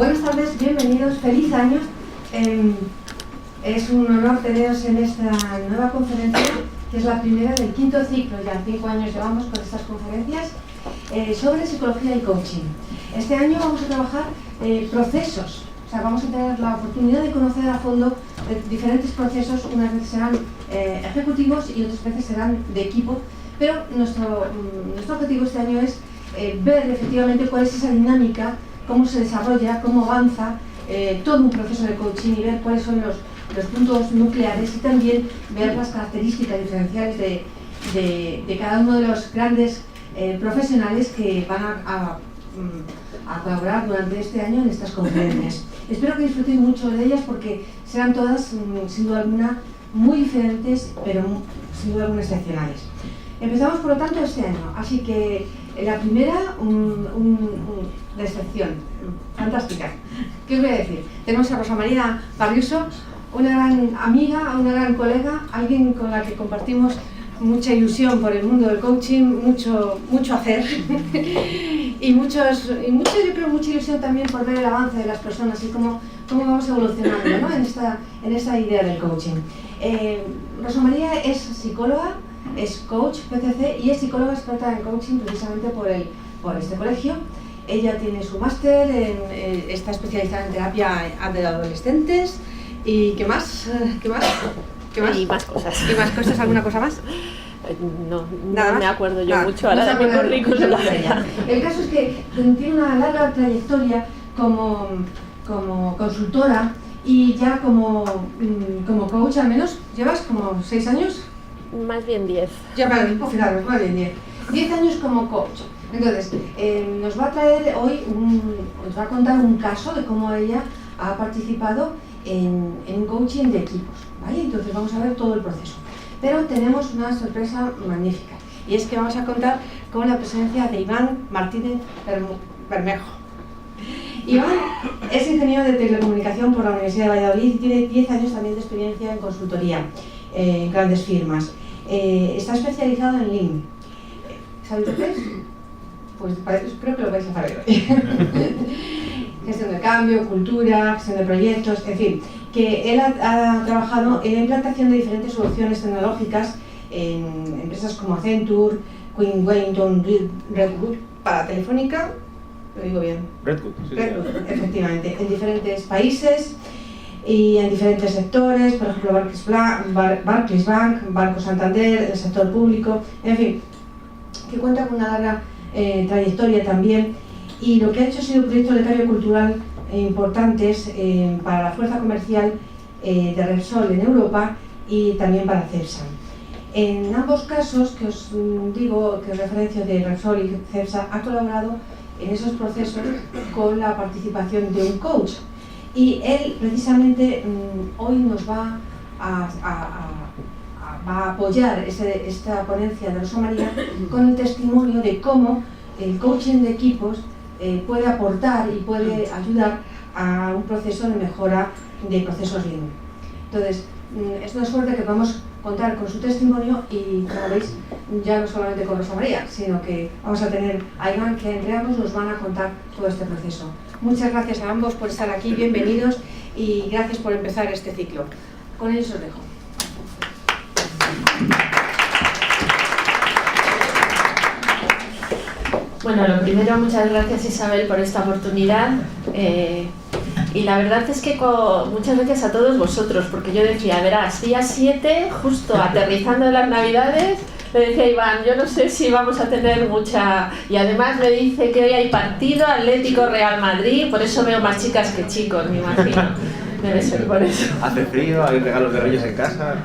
Buenas tardes, bienvenidos, feliz año. Es un honor teneros en esta nueva conferencia, que es la primera del quinto ciclo, ya 5 años llevamos con estas conferencias, sobre psicología y coaching. Este año vamos a trabajar procesos, o sea, vamos a tener la oportunidad de conocer a fondo diferentes procesos, unas veces serán ejecutivos y otras veces serán de equipo, pero nuestro objetivo este año es ver efectivamente cuál es esa dinámica, cómo se desarrolla, cómo avanza todo un proceso de coaching y ver cuáles son los puntos nucleares y también ver las características diferenciales de cada uno de los grandes profesionales que van a colaborar durante este año en estas conferencias. Espero que disfrutéis mucho de ellas porque serán todas, sin duda alguna, muy diferentes, pero sin duda alguna excepcionales. Empezamos, por lo tanto, este año, así que la primera, de excepción, fantástica. ¿Qué os voy a decir? Tenemos a Rosa María Barriuso, una gran amiga, una gran colega, alguien con la que compartimos mucha ilusión por el mundo del coaching, mucho hacer y yo creo mucha ilusión también por ver el avance de las personas y cómo vamos evolucionando, ¿no? en esta idea del coaching. Rosa María es psicóloga, es coach PCC y es psicóloga experta en coaching precisamente por este colegio. Ella tiene su máster, está especializada en terapia de adolescentes y ¿qué más? Y más cosas. ¿Y más cosas? ¿Alguna cosa más? No ¿Nada más? me acuerdo yo mucho ahora de mi currículum. El caso es que tiene una larga trayectoria como consultora y ya como coach, al menos llevas como 6 años. Más bien 10. Ya para mí, fijaros, más bien 10 años como coach. Entonces, nos va a traer hoy, nos va a contar un caso de cómo ella ha participado en coaching de equipos, ¿vale? Entonces vamos a ver todo el proceso. Pero tenemos una sorpresa magnífica y es que vamos a contar con la presencia de Iván Martínez Bermejo. Iván es ingeniero de telecomunicación por la Universidad de Valladolid y tiene 10 años también de experiencia en consultoría en grandes firmas. Está especializado en Lean. ¿Sabéis lo que es? Pues creo que lo vais a saber hoy. Gestión de cambio, cultura, gestión de proyectos, en fin, que él ha trabajado en la implantación de diferentes soluciones tecnológicas en empresas como Accenture, Queen Wellington, Redwood, para Telefónica, lo digo bien. Redwood, sí. Redwood, efectivamente, en diferentes países y en diferentes sectores, por ejemplo Barclays Bank, Banco Santander, el sector público, en fin, que cuenta con una larga trayectoria también. Y lo que ha hecho ha sido proyectos de cambio cultural importantes para la fuerza comercial de Repsol en Europa y también para Cepsa. En ambos casos, que os digo, que os referencio de Repsol y Cepsa, ha colaborado en esos procesos con la participación de un coach. Y él, precisamente, hoy nos va a apoyar esta ponencia de Rosa María con el testimonio de cómo el coaching de equipos puede aportar y puede ayudar a un proceso de mejora de procesos Lean. Entonces, es una suerte que podamos contar con su testimonio y, como veis, ya no solamente con Rosa María, sino que vamos a tener a Iván, que entre ambos nos van a contar todo este proceso. Muchas gracias a ambos por estar aquí, bienvenidos y gracias por empezar este ciclo. Con ellos os dejo. Bueno, lo primero, muchas gracias Isabel por esta oportunidad y la verdad es que muchas gracias a todos vosotros, porque yo decía, verás, día 7, justo aterrizando en las Navidades, le decía a Iván, yo no sé si vamos a tener mucha... Y además me dice que hoy hay partido Atlético Real Madrid, por eso veo más chicas que chicos, me imagino. Debe ser por eso. Hace frío, hay regalos de Reyes en casa.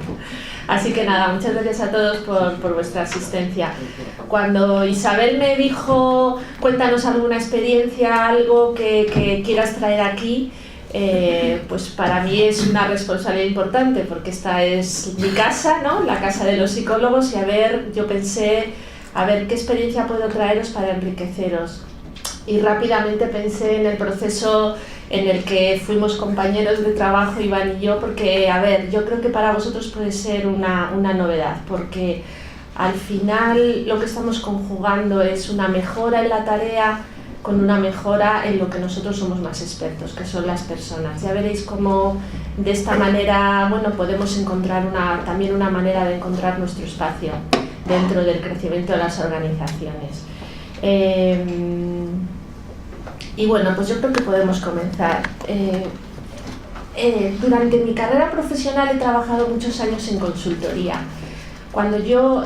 Así que nada, muchas gracias a todos por vuestra asistencia. Cuando Isabel me dijo, cuéntanos alguna experiencia, algo que quieras traer aquí, pues para mí es una responsabilidad importante, porque esta es mi casa, ¿no? La casa de los psicólogos, y yo pensé, a ver qué experiencia puedo traeros para enriqueceros. Y rápidamente pensé en el proceso en el que fuimos compañeros de trabajo, Iván y yo, porque, a ver, yo creo que para vosotros puede ser una novedad, porque al final lo que estamos conjugando es una mejora en la tarea con una mejora en lo que nosotros somos más expertos, que son las personas. Ya veréis cómo de esta manera, bueno, podemos encontrar también una manera de encontrar nuestro espacio dentro del crecimiento de las organizaciones. Y bueno, pues yo creo que podemos comenzar. Durante mi carrera profesional he trabajado muchos años en consultoría. Cuando yo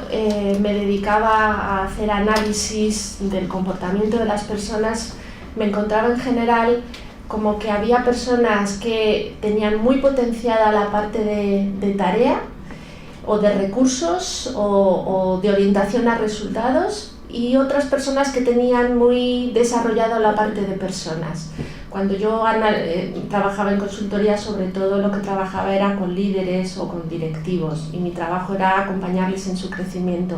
me dedicaba a hacer análisis del comportamiento de las personas, me encontraba en general como que había personas que tenían muy potenciada la parte de tarea o de recursos o de orientación a resultados, y otras personas que tenían muy desarrollada la parte de personas. Cuando yo trabajaba en consultoría, sobre todo lo que trabajaba era con líderes o con directivos, y mi trabajo era acompañarles en su crecimiento.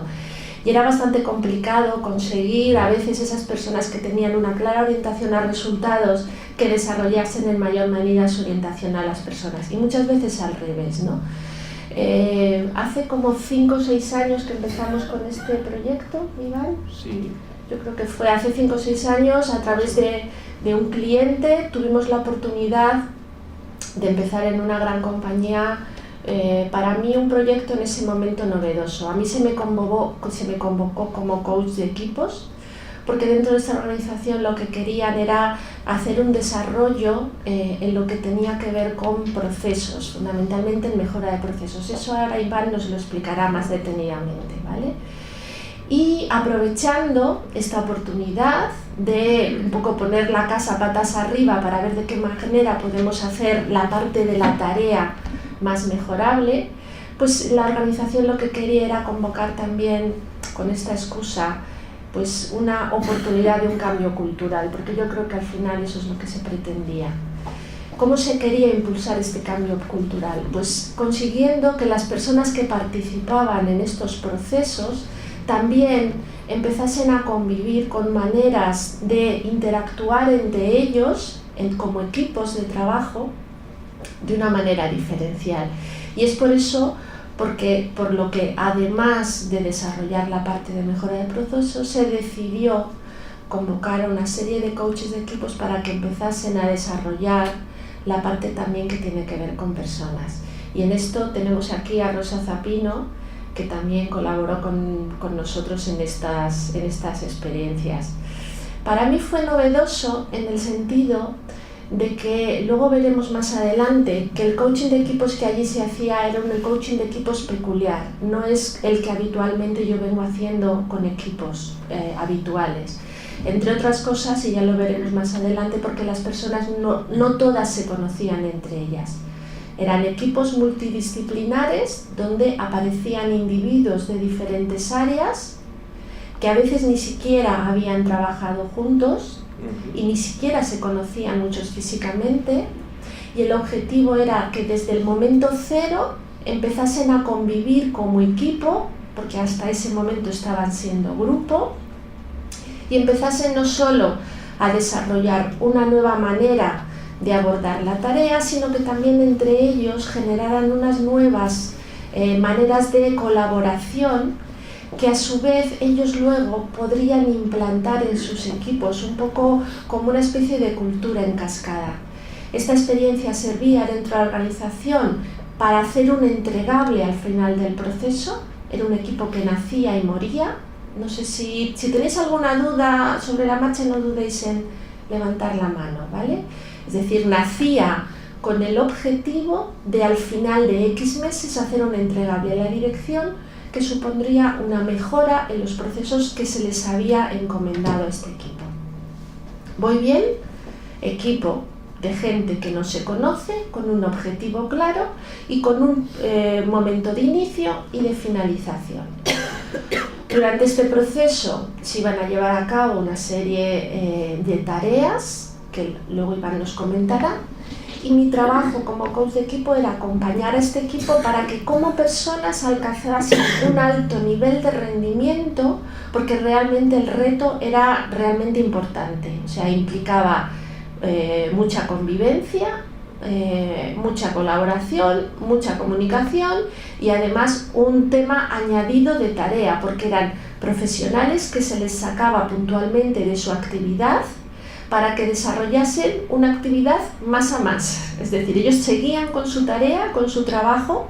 Y era bastante complicado conseguir a veces esas personas que tenían una clara orientación a resultados que desarrollasen en mayor medida su orientación a las personas, y muchas veces al revés, ¿no? Hace como 5 o 6 años que empezamos con este proyecto, Iván. Sí. Yo creo que fue hace 5 o 6 años, a través de un cliente, tuvimos la oportunidad de empezar en una gran compañía. Para mí un proyecto en ese momento novedoso. A mí se me convocó como coach de equipos, porque dentro de esta organización lo que querían era hacer un desarrollo en lo que tenía que ver con procesos, fundamentalmente en mejora de procesos. Eso ahora Iván nos lo explicará más detenidamente, ¿vale? Y aprovechando esta oportunidad de un poco poner la casa patas arriba para ver de qué manera podemos hacer la parte de la tarea más mejorable, pues la organización lo que quería era convocar también con esta excusa pues una oportunidad de un cambio cultural, porque yo creo que al final eso es lo que se pretendía. ¿Cómo se quería impulsar este cambio cultural? Pues consiguiendo que las personas que participaban en estos procesos también empezasen a convivir con maneras de interactuar entre ellos como equipos de trabajo de una manera diferencial. Y es por eso por lo que además de desarrollar la parte de mejora de procesos, se decidió convocar a una serie de coaches de equipos para que empezasen a desarrollar la parte también que tiene que ver con personas. Y en esto tenemos aquí a Rosa Zapino, que también colaboró con nosotros en estas experiencias. Para mí fue novedoso en el sentido de que luego veremos más adelante que el coaching de equipos que allí se hacía era un coaching de equipos peculiar, no es el que habitualmente yo vengo haciendo con equipos habituales. Entre otras cosas, y ya lo veremos más adelante, porque las personas no todas se conocían entre ellas. Eran equipos multidisciplinares donde aparecían individuos de diferentes áreas que a veces ni siquiera habían trabajado juntos y ni siquiera se conocían muchos físicamente, y el objetivo era que desde el momento cero empezasen a convivir como equipo, porque hasta ese momento estaban siendo grupo, y empezasen no solo a desarrollar una nueva manera de abordar la tarea, sino que también entre ellos generaran unas nuevas maneras de colaboración que a su vez ellos luego podrían implantar en sus equipos, un poco como una especie de cultura en cascada. Esta experiencia servía dentro de la organización para hacer un entregable al final del proceso. Era un equipo que nacía y moría. No sé si tenéis alguna duda sobre la marcha, no dudéis en levantar la mano, ¿vale? Es decir, nacía con el objetivo de al final de X meses hacer un entregable a la dirección que supondría una mejora en los procesos que se les había encomendado a este equipo. ¿Voy bien? Equipo de gente que no se conoce, con un objetivo claro y con un momento de inicio y de finalización. Durante este proceso se iban a llevar a cabo una serie de tareas que luego Iván nos comentará, y mi trabajo como coach de equipo era acompañar a este equipo para que como personas alcanzasen un alto nivel de rendimiento, porque realmente el reto era realmente importante, o sea, implicaba mucha convivencia, mucha colaboración, mucha comunicación y además un tema añadido de tarea, porque eran profesionales que se les sacaba puntualmente de su actividad para que desarrollasen una actividad más a más. Es decir, ellos seguían con su tarea, con su trabajo,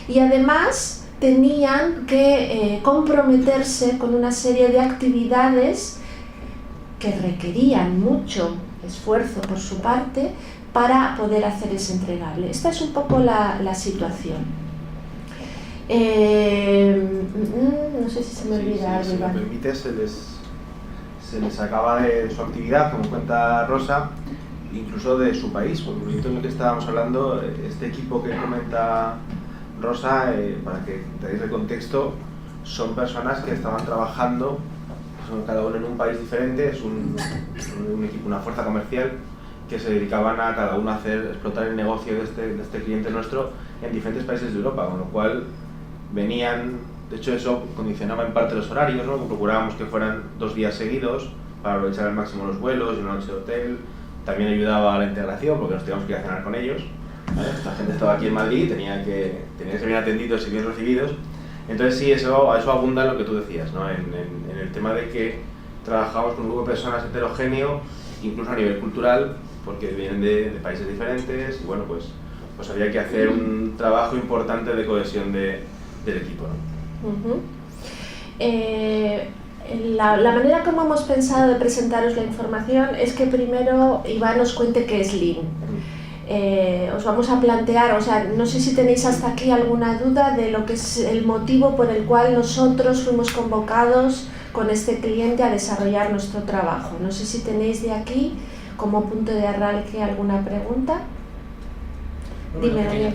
y además tenían que comprometerse con una serie de actividades que requerían mucho esfuerzo por su parte para poder hacer ese entregable. Esta es un poco la situación. No sé si se me olvida algo. Si me permite, se les acaba de su actividad, como cuenta Rosa, incluso de su país, porque el proyecto en el que estábamos hablando, este equipo que comenta Rosa, para que tengáis el contexto, son personas que estaban trabajando, son cada uno en un país diferente, es un equipo, una fuerza comercial, que se dedicaban a cada uno a explotar el negocio de este cliente nuestro en diferentes países de Europa, con lo cual venían, de hecho eso condicionaba en parte los horarios, ¿no? Procurábamos que fueran 2 días seguidos para aprovechar al máximo los vuelos y una noche de hotel. También ayudaba a la integración porque nos teníamos que ir a cenar con ellos, ¿vale? Esta gente estaba aquí en Madrid, tenían que ser bien atendidos y bien recibidos. Entonces sí, eso abunda en lo que tú decías, ¿no? En el tema de que trabajamos con un grupo de personas heterogéneo, incluso a nivel cultural, porque vienen de países diferentes y bueno, pues había que hacer un trabajo importante de cohesión del equipo, ¿no? La manera como hemos pensado de presentaros la información es que primero Iván nos cuente qué es Lean. Os vamos a plantear, o sea, no sé si tenéis hasta aquí alguna duda de lo que es el motivo por el cual nosotros fuimos convocados con este cliente a desarrollar nuestro trabajo. No sé si tenéis de aquí como punto de arranque alguna pregunta. Dime, Daniel.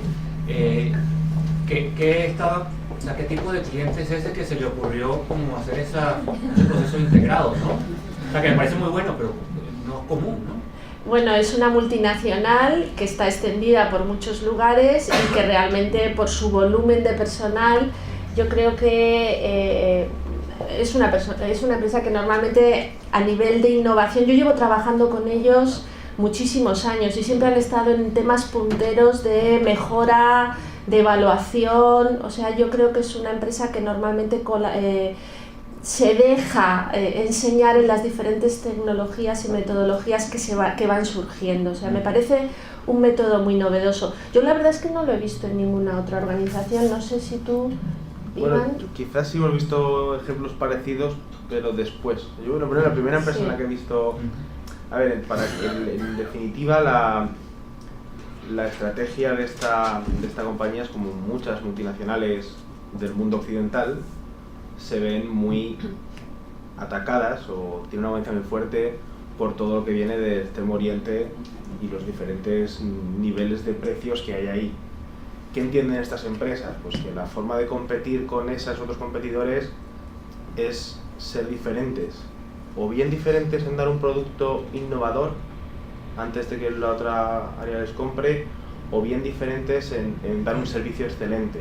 ¿Qué tipo de cliente es ese que se le ocurrió como hacer ese proceso integrado, ¿no? O sea, que me parece muy bueno, pero no es común, ¿no? Bueno, es una multinacional que está extendida por muchos lugares y que realmente por su volumen de personal, yo creo que es una empresa que normalmente a nivel de innovación, yo llevo trabajando con ellos muchísimos años y siempre han estado en temas punteros de mejora, de evaluación. O sea, yo creo que es una empresa que normalmente se deja enseñar en las diferentes tecnologías y metodologías que van surgiendo. O sea, me parece un método muy novedoso. Yo la verdad es que no lo he visto en ninguna otra organización, no sé si tú, Bueno, Iván. quizás sí hemos visto ejemplos parecidos, pero después. Yo, bueno, la primera empresa en la que he visto... A ver, en definitiva, la estrategia de esta compañía es como muchas multinacionales del mundo occidental, se ven muy atacadas o tienen una audiencia muy fuerte por todo lo que viene del Extremo Oriente y los diferentes niveles de precios que hay ahí. ¿Qué entienden estas empresas? Pues que la forma de competir con esos otros competidores es ser diferentes, o bien diferentes en dar un producto innovador antes de que la otra área les compre, o bien diferentes en dar un servicio excelente,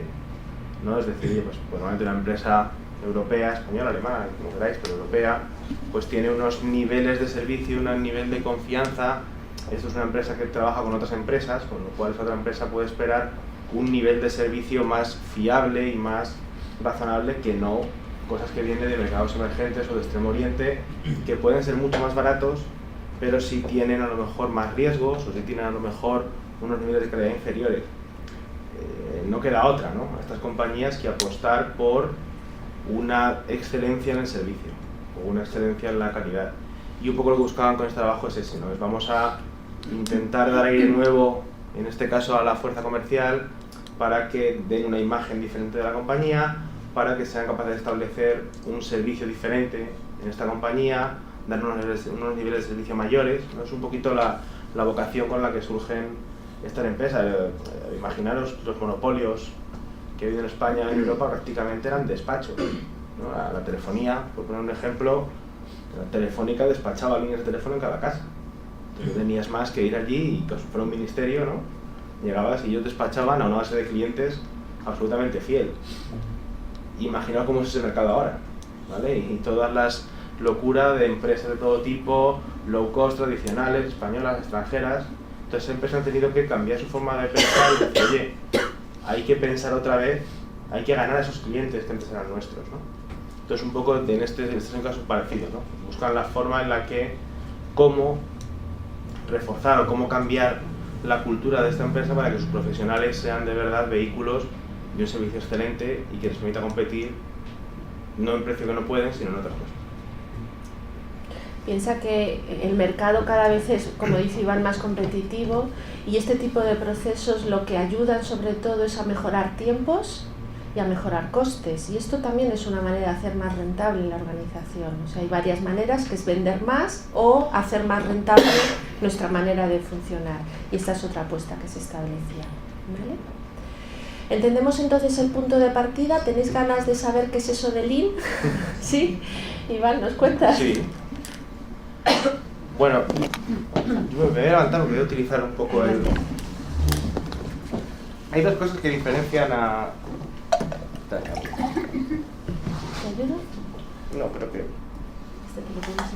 ¿no? Es decir, pues normalmente una empresa europea, española, alemana, como queráis, pero europea, pues tiene unos niveles de servicio, un nivel de confianza. Esto es una empresa que trabaja con otras empresas, con lo cual esa otra empresa puede esperar un nivel de servicio más fiable y más razonable que no cosas que vienen de mercados emergentes o de Extremo Oriente, que pueden ser mucho más baratos, pero sí tienen a lo mejor más riesgos o sí tienen a lo mejor unos niveles de calidad inferiores. No queda otra, ¿no? A estas compañías que apostar por una excelencia en el servicio o una excelencia en la calidad. Y un poco lo que buscaban con este trabajo es ese, ¿no? Vamos a intentar dar aire nuevo, en este caso a la fuerza comercial, para que den una imagen diferente de la compañía, para que sean capaces de establecer un servicio diferente en esta compañía, dar unos niveles de servicio mayores, ¿no? Es un poquito la vocación con la que surgen estas empresas. Imaginaros los monopolios que ha habido en España y en Europa, prácticamente eran despachos, ¿no? La telefonía, por poner un ejemplo, la Telefónica despachaba líneas de teléfono en cada casa. Entonces tenías más que ir allí y que fuera un ministerio, ¿no? Llegabas y ellos despachaban a una base de clientes absolutamente fiel. Imaginaos cómo es ese mercado ahora, ¿vale? Y todas las locuras de empresas de todo tipo, low cost, tradicionales, españolas, extranjeras. Entonces empresas han tenido que cambiar su forma de pensar y decir, oye, hay que pensar otra vez, hay que ganar a esos clientes que antes eran nuestros, ¿no? Entonces un poco en este es un caso parecido, ¿no? Buscan la forma en la que, cómo reforzar o cómo cambiar la cultura de esta empresa para que sus profesionales sean de verdad vehículos de un servicio excelente y que les permita competir no en precio que no pueden, sino en otras cosas. Piensa que el mercado cada vez es, como dice Iván, más competitivo, y este tipo de procesos lo que ayudan sobre todo es a mejorar tiempos y a mejorar costes, y esto también es una manera de hacer más rentable la organización. O sea, hay varias maneras, que es vender más o hacer más rentable nuestra manera de funcionar, y esta es otra apuesta que se establecía, ¿vale? ¿Entendemos entonces el punto de partida? ¿Tenéis ganas de saber qué es eso de Lean? ¿Sí? Iván, ¿nos cuentas? Sí. Bueno, yo me voy a levantar porque voy a utilizar un poco el... Hay dos cosas que diferencian a... ¿Te ayudo? No, creo que... Este te lo pones aquí.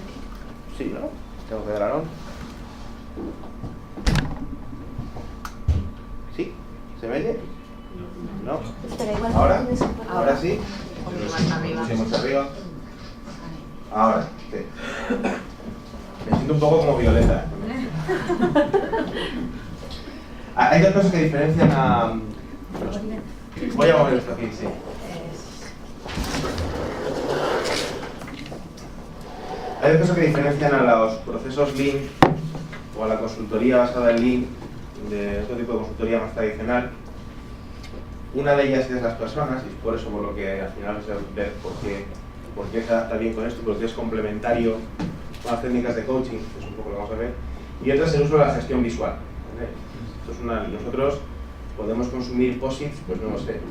Sí, ¿no? Tengo que dar on. ¿Sí? ¿Se me oye? ¿No? Espera, igual ¿Ahora? tienes que poner- ¿Ahora sí? Más arriba. Sí, más arriba. Ahora, sí. Me siento un poco como Violeta. Hay dos cosas que diferencian a... Voy a mover esto aquí, sí. Hay dos cosas que diferencian a los procesos Lean o a la consultoría basada en Lean de otro tipo de consultoría más tradicional. Una de ellas es las personas, y por eso por lo que al final vamos a ver por qué se adapta bien con esto, porque es complementario con las técnicas de coaching, que es un poco lo que vamos a ver. Y otra es el uso de la gestión visual, ¿vale? Esto es nosotros podemos consumir posits, pues no lo sé,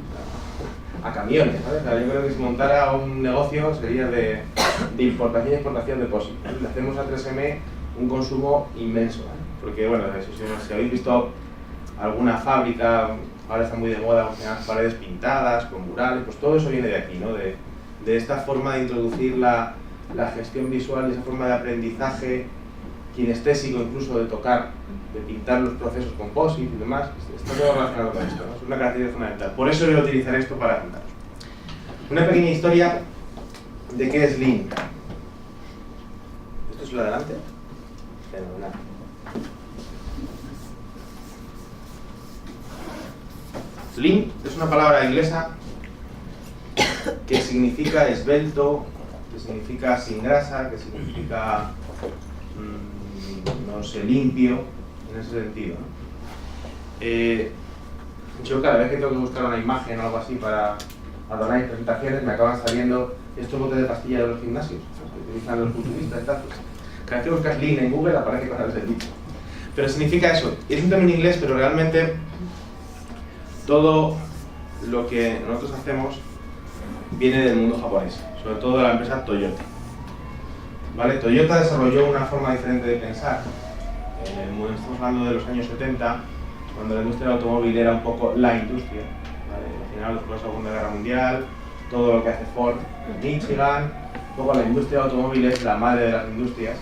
a camiones, ¿sabes? O sea, yo creo que si montara un negocio sería de importación y exportación de posits, ¿vale? Le hacemos a 3M un consumo inmenso, ¿vale? Porque bueno, si habéis visto alguna fábrica, ahora está muy de moda las paredes pintadas, con murales, pues todo eso viene de aquí, ¿no? De esta forma de introducir la gestión visual y esa forma de aprendizaje kinestésico, incluso de tocar, de pintar los procesos con POSIT y demás, está todo relacionado con esto, ¿no? Es una característica fundamental. Por eso voy a utilizar esto para contaros. Una pequeña historia de qué es Lean. ¿Esto es lo de adelante? Fenomenal. Lean es una palabra inglesa que significa esbelto, que significa sin grasa, que significa, no sé, limpio, en ese sentido, ¿no? Yo cada vez que tengo que buscar una imagen o algo así para adornar mis presentaciones me acaban saliendo estos botes de pastilla de los gimnasios, los que utilizan los culturistas y tal. Cada vez que buscas Lean en Google aparece cosas del dicho. Pero significa eso. Es un término inglés, pero realmente todo lo que nosotros hacemos viene del mundo japonés, sobre todo de la empresa Toyota. ¿Vale? Toyota desarrolló una forma diferente de pensar. Estamos hablando de los años 70, cuando la industria del automóvil era un poco la industria. ¿Vale? Al final, después de la Segunda Guerra Mundial, todo lo que hace Ford en Michigan, un poco la industria del automóvil es la madre de las industrias.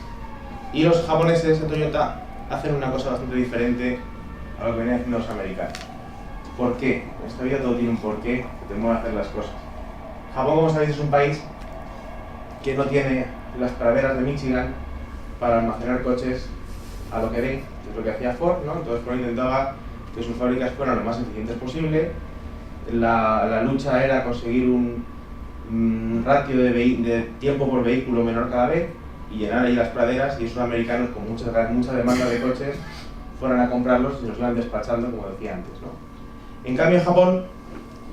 Y los japoneses de Toyota hacen una cosa bastante diferente a lo que venían haciendo los americanos. ¿Por qué? En esta vida todo tiene un porqué que te mueve a hacer las cosas. Japón, como sabéis, es un país que no tiene las praderas de Michigan para almacenar coches a lo que ven, que es lo que hacía Ford, ¿no? Entonces Ford intentaba que sus fábricas fueran lo más eficientes posible. La lucha era conseguir un ratio de tiempo por vehículo menor cada vez y llenar ahí las praderas, y esos americanos con mucha demanda de coches fueran a comprarlos y los iban despachando, como decía antes, ¿no? En cambio, en Japón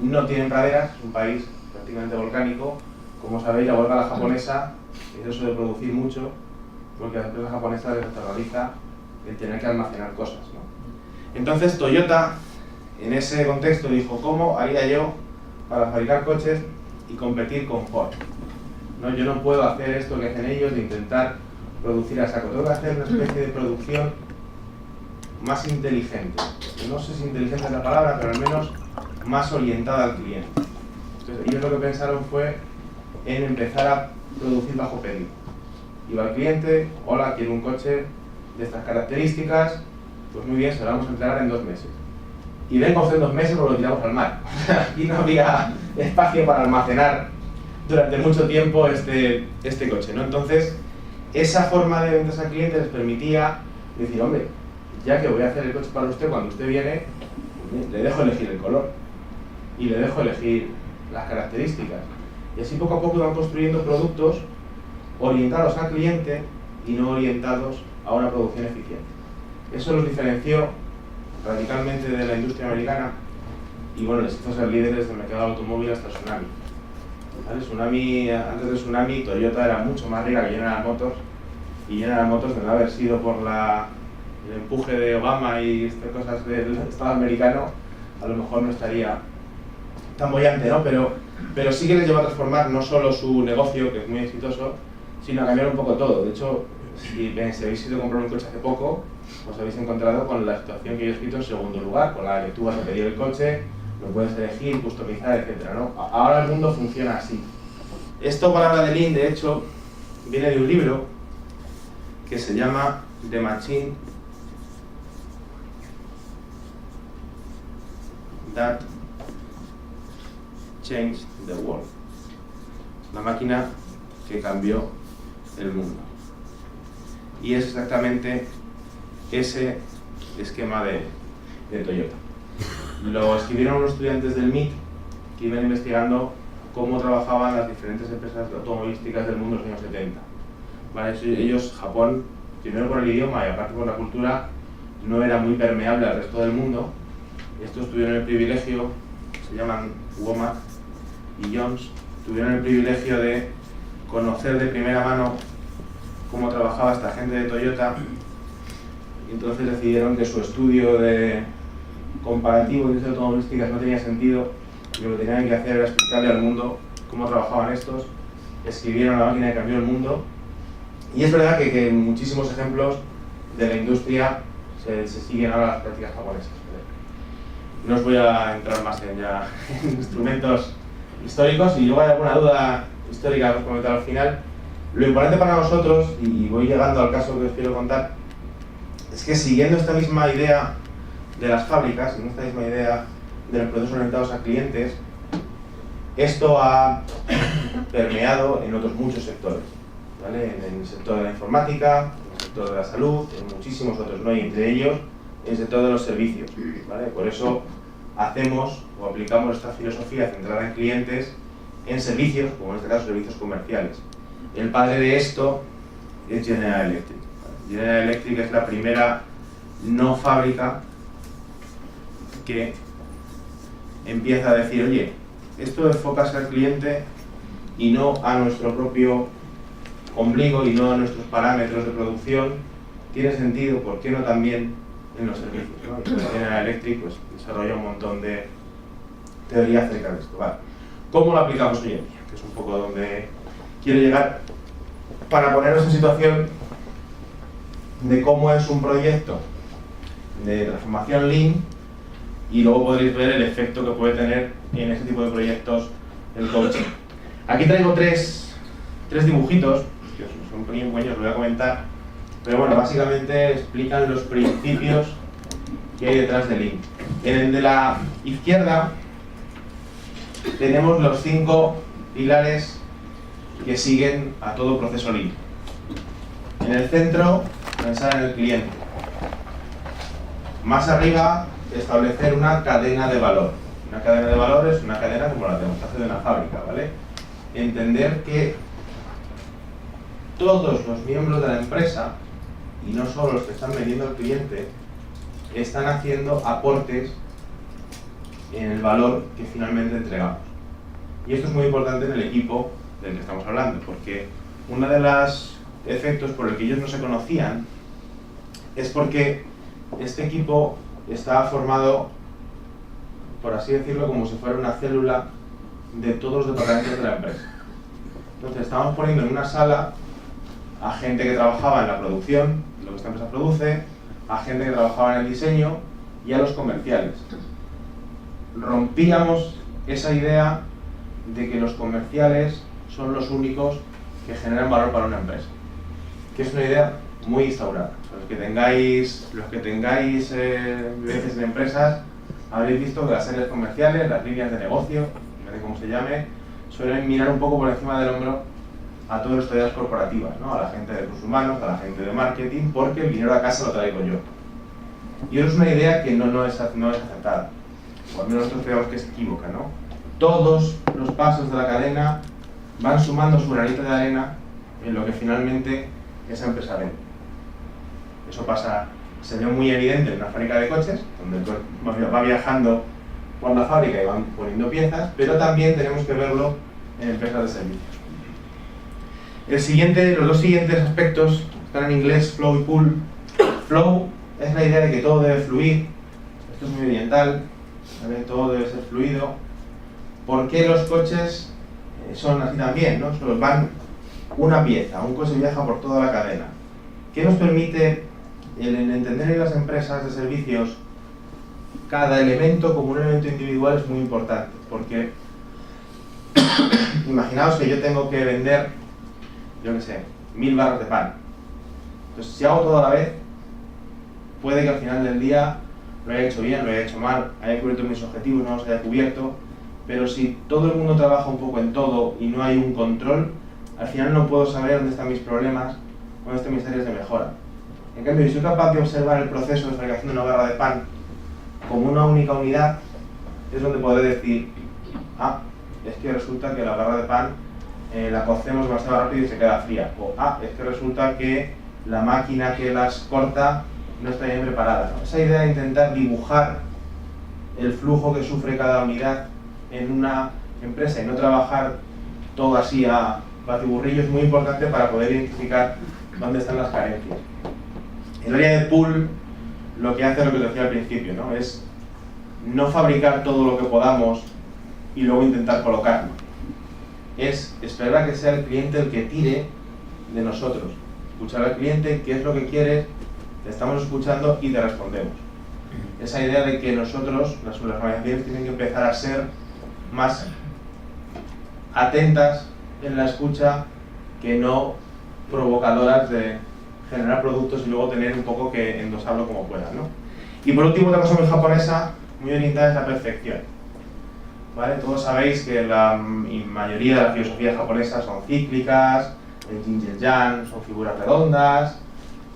no tienen praderas, es un país prácticamente volcánico. Como sabéis, la huelga japonesa es eso de producir mucho, porque a las empresas japonesas les aterroriza el tener que almacenar cosas, ¿no? Entonces Toyota, en ese contexto, dijo: ¿cómo haría yo para fabricar coches y competir con Ford? ¿No? Yo no puedo hacer esto que hacen ellos de intentar producir a saco, tengo que hacer una especie de producción más inteligente. No sé si inteligente es la palabra, pero al menos más orientada al cliente. Entonces, ellos lo que pensaron fue en empezar a producir bajo pedido. Iba al cliente: hola, quiero un coche de estas características, pues muy bien, se lo vamos a entregar en 2 meses. Y vengo en 2 meses, pues lo tiramos al mar. Aquí no había espacio para almacenar durante mucho tiempo este coche, ¿no? Entonces, esa forma de ventas al cliente les permitía decir, hombre, ya que voy a hacer el coche para usted cuando usted viene, le dejo elegir el color y le dejo elegir las características. Y así poco a poco van construyendo productos orientados al cliente y no orientados a una producción eficiente. Eso los diferenció radicalmente de la industria americana y bueno, les hizo ser líderes del mercado del automóvil hasta Tsunami. ¿Vale? Antes de Tsunami, Toyota era mucho más rica que General Motors, y General Motors, de no haber sido por el empuje de Obama y estas cosas del Estado americano, a lo mejor no estaría tan bollante, ¿no? Pero sí que les llevó a transformar no solo su negocio, que es muy exitoso, sino a cambiar un poco todo. De hecho, si habéis ido a comprar un coche hace poco, os habéis encontrado con la situación que yo he escrito en segundo lugar, con la que tú vas a pedir el coche, lo puedes elegir, customizar, etc., ¿no? Ahora el mundo funciona así. Esto, palabra de Lean, de hecho, viene de un libro que se llama The Machine That Changed the World. La máquina que cambió el mundo. Y es exactamente ese esquema de Toyota. Lo escribieron unos estudiantes del MIT que iban investigando cómo trabajaban las diferentes empresas automovilísticas del mundo en los años 70. ¿Vale? Ellos, Japón, primero por el idioma y aparte por la cultura, no era muy permeable al resto del mundo. Estos tuvieron el privilegio, se llaman Womack y Jones, tuvieron el privilegio de conocer de primera mano cómo trabajaba esta gente de Toyota, y entonces decidieron que su estudio de comparativo de industria automovilísticas no tenía sentido, y lo que tenían que hacer era explicarle al mundo cómo trabajaban estos. Escribieron La máquina que cambió el mundo, y es verdad que muchísimos ejemplos de la industria se siguen ahora las prácticas japonesas. No os voy a entrar más en instrumentos históricos, y luego hay alguna duda histórica que os comentaré al final. Lo importante para nosotros, y voy llegando al caso que os quiero contar, es que siguiendo esta misma idea de las fábricas, siguiendo esta misma idea de los procesos orientados a clientes, esto ha permeado en otros muchos sectores, ¿vale? En el sector de la informática, en el sector de la salud, en muchísimos otros, ¿no? Y entre ellos en el sector de los servicios, ¿vale? Por eso hacemos o aplicamos esta filosofía centrada en clientes en servicios, como en este caso servicios comerciales. El padre de esto es General Electric. General Electric es la primera no fábrica que empieza a decir, oye, esto de enfocarse al cliente y no a nuestro propio ombligo y no a nuestros parámetros de producción tiene sentido, ¿por qué no también en los servicios, ¿no? Y General Electric pues, desarrolla un montón de teoría acerca de esto. ¿Vale? ¿Cómo lo aplicamos hoy en día? Que es un poco donde quiero llegar para poneros en situación de cómo es un proyecto de transformación Lean, y luego podréis ver el efecto que puede tener en ese tipo de proyectos el coaching. Aquí traigo tres dibujitos, que son un pelín buenos, los voy a comentar, pero bueno, básicamente explican los principios que hay detrás de Lean. En el de la izquierda tenemos los 5 pilares que siguen a todo proceso Lean. En el centro, pensar en el cliente. Más arriba, establecer una cadena de valor. Una cadena de valor es una cadena como la demostración de una fábrica, ¿vale? Entender que todos los miembros de la empresa, y no solo los que están vendiendo al cliente, están haciendo aportes en el valor que finalmente entregamos. Y esto es muy importante en el equipo del que estamos hablando, porque uno de los efectos por el que ellos no se conocían es porque este equipo estaba formado, por así decirlo, como si fuera una célula de todos los departamentos de la empresa. Entonces estábamos poniendo en una sala a gente que trabajaba en la producción, lo que esta empresa produce, a gente que trabajaba en el diseño y a los comerciales. Rompíamos esa idea de que los comerciales son los únicos que generan valor para una empresa, que es una idea muy instaurada. Los que tengáis vivencias en empresas, habréis visto que las áreas comerciales, las líneas de negocio, depende de cómo se llame, suelen mirar un poco por encima del hombro a todas las tareas corporativas, ¿no? A la gente de recursos humanos, a la gente de marketing, porque el dinero a casa lo traigo yo. Y eso es una idea que no es acertada, o al menos nosotros creemos que es equívoca, ¿no? Todos los pasos de la cadena van sumando su granito de arena en lo que finalmente esa empresa vende. Eso pasa, se ve muy evidente en una fábrica de coches, donde va viajando por la fábrica y van poniendo piezas, pero también tenemos que verlo en empresas de servicios. Los dos siguientes aspectos están en inglés, flow y pull. Flow es la idea de que todo debe fluir. Esto es muy oriental, ¿vale? Todo debe ser fluido. ¿Por qué los coches son así también, ¿no? Solo van una pieza, un coche viaja por toda la cadena. ¿Qué nos permite el entender en las empresas de servicios cada elemento como un elemento individual? Es muy importante, porque imaginaos que yo tengo que vender, yo qué sé, 1000 barras de pan. Entonces, si hago todo a la vez, puede que al final del día lo haya hecho bien, lo haya hecho mal, haya cubierto mis objetivos, no los haya cubierto, pero si todo el mundo trabaja un poco en todo y no hay un control, al final no puedo saber dónde están mis problemas, dónde están mis áreas de mejora. En cambio, si soy capaz de observar el proceso de fabricación de una barra de pan como una única unidad, es donde podré decir, es que resulta que la barra de pan la cocemos demasiado rápido y se queda fría, o es que resulta que la máquina que las corta no está bien preparada, ¿no? Esa idea de intentar dibujar el flujo que sufre cada unidad en una empresa y no trabajar todo así a batiburrillo es muy importante para poder identificar dónde están las carencias. El área de pull lo que hace es lo que os decía al principio, ¿no? Es no fabricar todo lo que podamos y luego intentar colocarlo. Es esperar a que sea el cliente el que tire de nosotros. Escuchar al cliente, qué es lo que quiere, te estamos escuchando y te respondemos. Esa idea de que nosotros, las organizaciones, tienen que empezar a ser más atentas en la escucha que no provocadoras de generar productos y luego tener un poco que endosarlo como puedan, ¿no? Y por último, otra cosa muy japonesa, muy orientada, es la perfección. ¿Vale? Todos sabéis que la mayoría de las filosofías japonesas son cíclicas, el yin y el yang, son figuras redondas.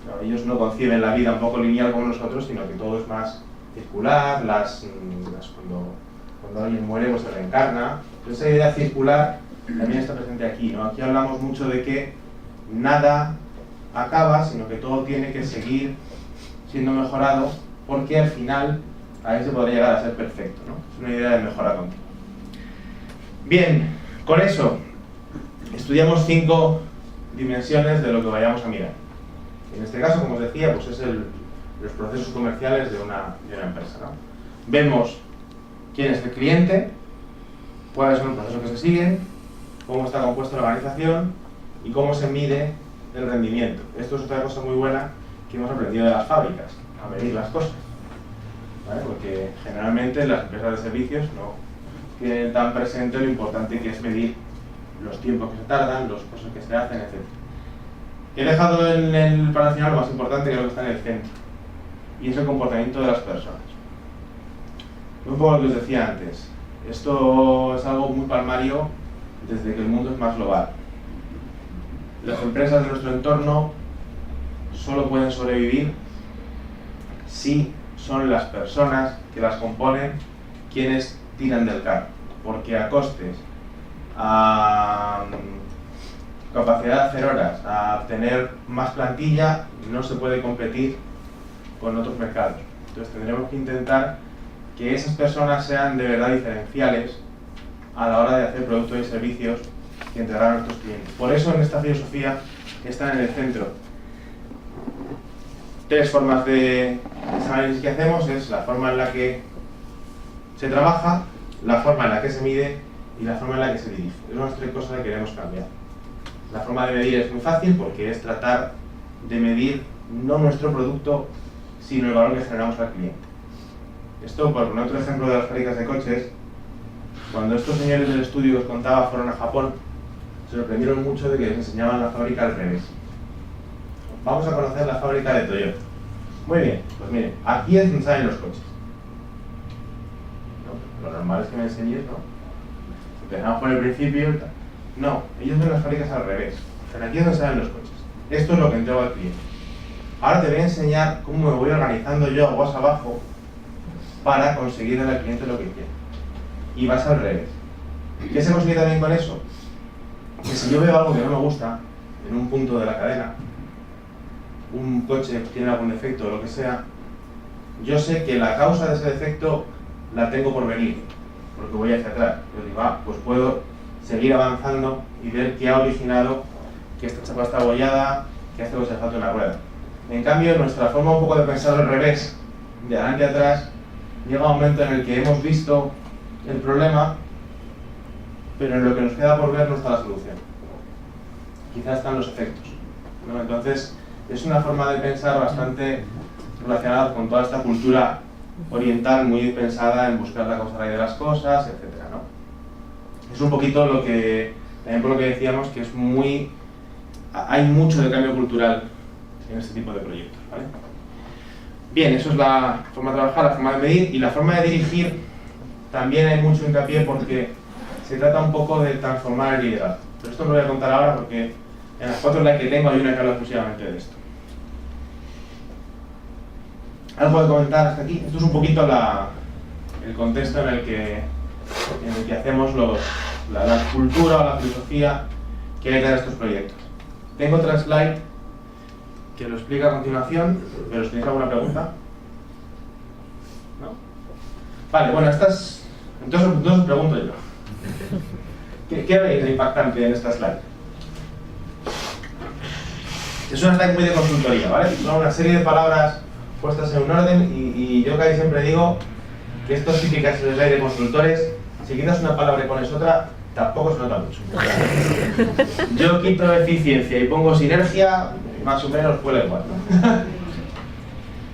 No, ellos no conciben la vida un poco lineal como nosotros, sino que todo es más circular, cuando alguien muere pues se reencarna. Entonces, esa idea circular también está presente aquí, ¿no? Aquí hablamos mucho de que nada acaba, sino que todo tiene que seguir siendo mejorado, porque al final a veces podría llegar a ser perfecto, ¿no? Es una idea de mejora continua. Bien, con eso estudiamos 5 dimensiones de lo que vayamos a mirar. En este caso, como os decía, pues es los procesos comerciales de una empresa, ¿no? Vemos quién es el cliente, cuáles son los procesos que se siguen, cómo está compuesta la organización y cómo se mide el rendimiento. Esto es otra cosa muy buena que hemos aprendido de las fábricas, a medir las cosas, ¿vale? Porque generalmente las empresas de servicios no tienen tan presente lo importante que es medir los tiempos que se tardan, los cosas que se hacen, etc. He dejado para el final lo más importante, que es lo que está en el centro, y es el comportamiento de las personas. Un poco lo que os decía antes, esto es algo muy palmario desde que el mundo es más global. Las empresas de nuestro entorno solo pueden sobrevivir si son las personas que las componen quienes tiran del carro, porque a costes, a capacidad de hacer horas, a tener más plantilla, no se puede competir con otros mercados. Entonces tendremos que intentar que esas personas sean de verdad diferenciales a la hora de hacer productos y servicios que entregar a nuestros clientes. Por eso en esta filosofía están en el centro 3 formas de análisis que hacemos: es la forma en la que se trabaja, la forma en la que se mide y la forma en la que se dirige. Esas son las 3 cosas que queremos cambiar. La forma de medir es muy fácil porque es tratar de medir no nuestro producto, sino el valor que generamos al cliente. Esto, por poner otro ejemplo de las fábricas de coches, cuando estos señores del estudio que os contaba fueron a Japón, se sorprendieron mucho de que les enseñaban la fábrica al revés. Vamos a conocer la fábrica de Toyota. Muy bien, pues miren, aquí es donde salen los coches. ¿No? Lo normal es que me enseñes, ¿no? Empezamos por el principio y tal. No, ellos ven las fábricas al revés. O sea, aquí es donde salen los coches. Esto es lo que entrego al cliente. Ahora te voy a enseñar cómo me voy organizando yo aguas abajo para conseguir al cliente lo que quiere. Y vas al revés. ¿Qué se consigue también con eso? Que si yo veo algo que no me gusta en un punto de la cadena, un coche tiene algún defecto o lo que sea, yo sé que la causa de ese defecto la tengo por venir, porque voy hacia atrás. Yo digo, pues puedo seguir avanzando y ver qué ha originado que esta chapa está abollada, que a este coche le falta una rueda. En cambio, nuestra forma un poco de pensar al revés, de adelante a atrás, llega un momento en el que hemos visto el problema, pero en lo que nos queda por ver no está la solución. Quizás están los efectos, ¿no? Entonces, es una forma de pensar bastante relacionada con toda esta cultura oriental muy pensada en buscar la causa raíz de las cosas, etc., ¿no? Es un poquito lo que, también por lo que decíamos, que es muy... hay mucho de cambio cultural en este tipo de proyectos, ¿vale? Bien, eso es la forma de trabajar, la forma de medir, y la forma de dirigir también hay mucho hincapié porque se trata un poco de transformar el liderazgo. Pero esto no lo voy a contar ahora porque en las 4 slides que tengo hay una que habla exclusivamente de esto. ¿Algo de comentar hasta aquí? Esto es un poquito el contexto en el que hacemos la cultura o la filosofía que hay detrás de estos proyectos. Tengo otra slide que lo explica a continuación, pero si tenéis alguna pregunta. ¿No? Vale, bueno, estas... Entonces os pregunto yo. ¿Qué veis de impactante en esta slide? Es una slide muy de consultoría, ¿vale? Son una serie de palabras puestas en un orden y yo casi siempre digo que esto es típica slide de consultores. Si quitas una palabra y pones otra, tampoco se nota mucho. Yo quito eficiencia y pongo sinergia, más o menos puede igual, ¿no?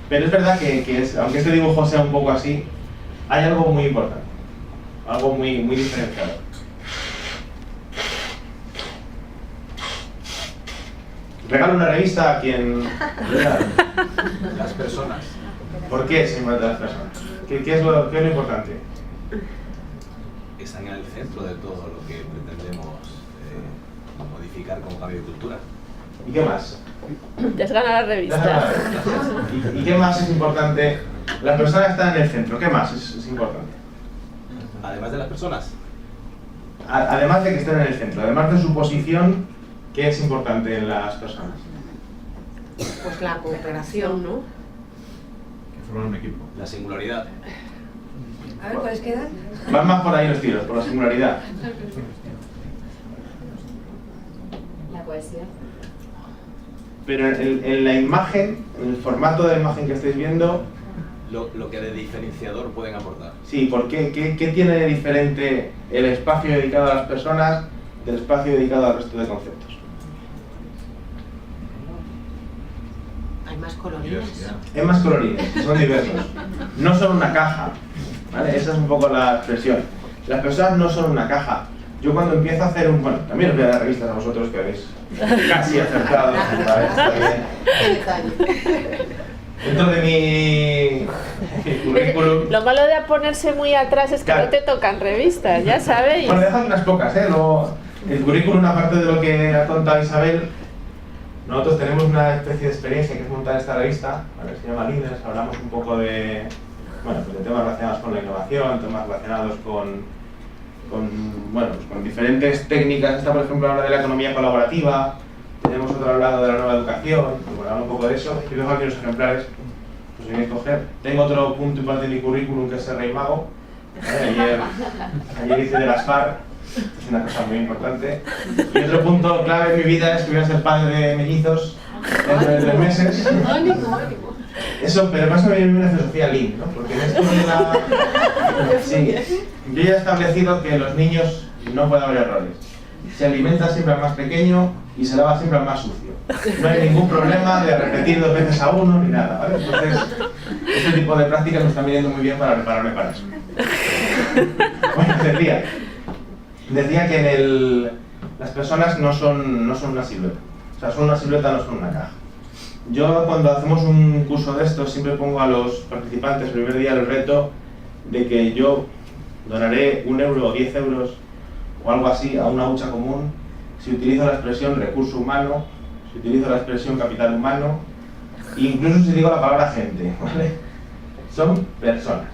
Pero es verdad que aunque este dibujo sea un poco así, hay algo muy importante, algo muy diferenciado. Regalo una revista a quien... Las personas. ¿Por qué es importante las personas? ¿Qué es lo importante? Están en el centro de todo lo que pretendemos modificar como cambio de cultura. ¿Y qué más? Ya has ganado la revista. ¿Y qué más es importante? Las personas están en el centro. ¿Qué más es importante? Además de las personas. Además de que estén en el centro, además de su posición, ¿qué es importante en las personas? Pues la cooperación, ¿no? Que forman un equipo. La singularidad. A ver, ¿cuáles quedan? Van más por ahí los tiros, por la singularidad. La cohesión. Pero en la imagen, en el formato de la imagen que estáis viendo... Lo que de diferenciador pueden aportar. Sí, ¿por qué? ¿Qué tiene de diferente el espacio dedicado a las personas del espacio dedicado al resto de conceptos? Hay más colorines. Es más coloridos, son diversos. No son una caja, ¿vale? Esa es un poco la expresión. Las personas no son una caja. Yo cuando empiezo a hacer un... Bueno, también os voy a dar revistas a vosotros que habéis casi acertado, ¿vale? Está bien. Dentro de mi currículum... Lo malo de ponerse muy atrás es que Claro. no te tocan revistas, ya sabéis. Bueno, dejad unas pocas, ¿eh? El currículum, aparte de lo que ha contado Isabel, nosotros tenemos una especie de experiencia que es montar esta revista, ¿vale? Se llama Líderes, hablamos un poco de, bueno, pues de temas relacionados con la innovación, temas relacionados con diferentes técnicas. Esta, por ejemplo, habla de la economía colaborativa, tenemos otro hablado de la nueva educación, y bueno, habla un poco de eso. Y dejo aquí los ejemplares, pues si queréis coger. Tengo otro punto importante de mi currículum que es ser rey mago. ¿Vale? Ayer hice de las FARC, es una cosa muy importante. Y otro punto clave en mi vida es que voy a ser padre de mellizos dentro de 3 meses. Eso, pero más o menos una filosofía lean, ¿no? Porque en esto de la... Sí, yo ya he establecido que los niños no puede haber errores. Se alimenta siempre al más pequeño y se lava siempre al más sucio. No hay ningún problema de repetir 2 veces a uno ni nada, ¿vale? Entonces, este tipo de prácticas me están viniendo muy bien para prepararme para eso. Bueno, decía que las personas no son una silueta. O sea, son una silueta, no son una caja. Yo cuando hacemos un curso de estos siempre pongo a los participantes el primer día el reto de que yo donaré 1 euro o 10 euros o algo así a una hucha común si utilizo la expresión recurso humano, si utilizo la expresión capital humano, incluso si digo la palabra gente, ¿vale? Son personas,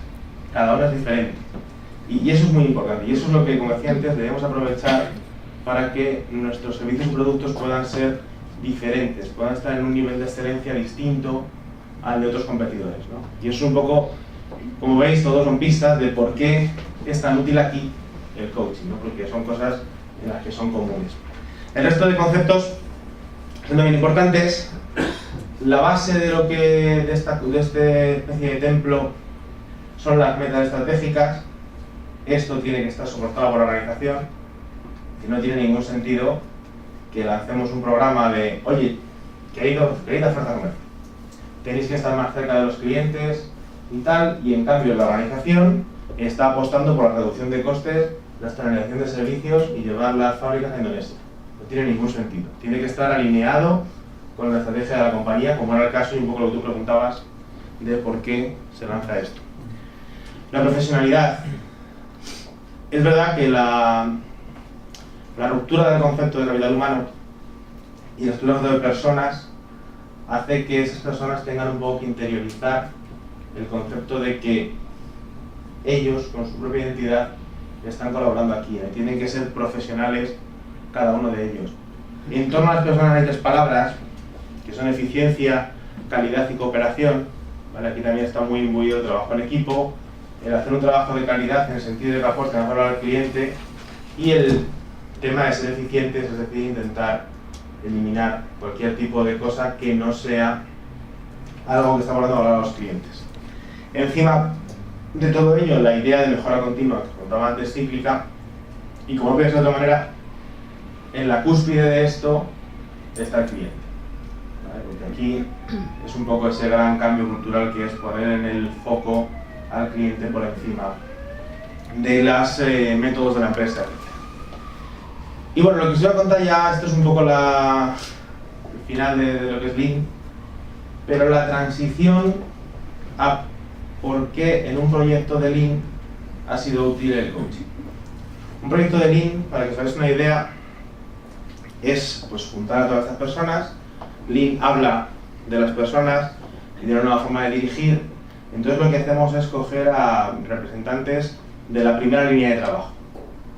cada una es diferente. Y eso es muy importante, y eso es lo que, como decía antes, debemos aprovechar para que nuestros servicios y productos puedan ser diferentes, puedan estar en un nivel de excelencia distinto al de otros competidores, ¿no? Y eso es un poco, como veis, todos son pistas de por qué es tan útil aquí el coaching, ¿no? Porque son cosas en las que son comunes. El resto de conceptos son también importantes. La base de lo que de esta especie de templo son las metas estratégicas. Esto tiene que estar soportado por la organización, y no tiene ningún sentido que lancemos un programa de, oye, querida oferta comercial, tenéis que estar más cerca de los clientes y tal, y en cambio la organización está apostando por la reducción de costes, la externalización de servicios y llevar las fábricas a Indonesia. No tiene ningún sentido. Tiene que estar alineado con la estrategia de la compañía, como era el caso y un poco lo que tú preguntabas de por qué se lanza esto. La profesionalidad. Es verdad que la ruptura del concepto de capital humano y la estructura de personas hace que esas personas tengan un poco que interiorizar el concepto de que ellos, con su propia identidad, están colaborando aquí, ¿no? Tienen que ser profesionales cada uno de ellos. Y en torno a las personas hay tres palabras, que son eficiencia, calidad y cooperación, ¿vale? Aquí también está muy imbuido el trabajo en equipo, el hacer un trabajo de calidad en el sentido de que aporte mejor al cliente, y el tema de ser eficientes, es decir, intentar eliminar cualquier tipo de cosa que no sea algo que está abordando ahora a los clientes. Encima de todo ello, la idea de mejora continua, que contaba antes, cíclica, y como ves de otra manera, en la cúspide de esto está el cliente, ¿vale? Porque aquí es un poco ese gran cambio cultural que es poner en el foco al cliente por encima de los métodos de la empresa. Y bueno, lo que os voy a contar ya, esto es un poco el final de lo que es Lean, pero la transición a por qué en un proyecto de Lean ha sido útil el coaching. Un proyecto de Lean, para que os hagáis una idea, es pues juntar a todas estas personas. Lean habla de las personas y de una nueva forma de dirigir. Entonces lo que hacemos es coger a representantes de la primera línea de trabajo.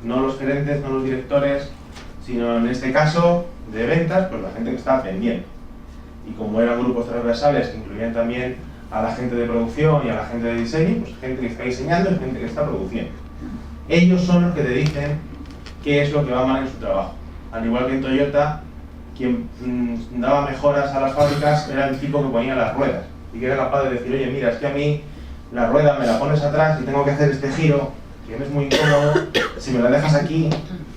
No los gerentes, no los directores, sino en este caso de ventas, pues la gente que está pendiente. Y como eran grupos transversales que incluían también a la gente de producción y a la gente de diseño, pues gente que está diseñando y gente que está produciendo. Ellos son los que te dicen qué es lo que va mal en su trabajo. Al igual que en Toyota, quien daba mejoras a las fábricas era el tipo que ponía las ruedas y que era capaz de decir, oye, mira, es que a mí la rueda me la pones atrás y tengo que hacer este giro, que me es muy incómodo, si me la dejas aquí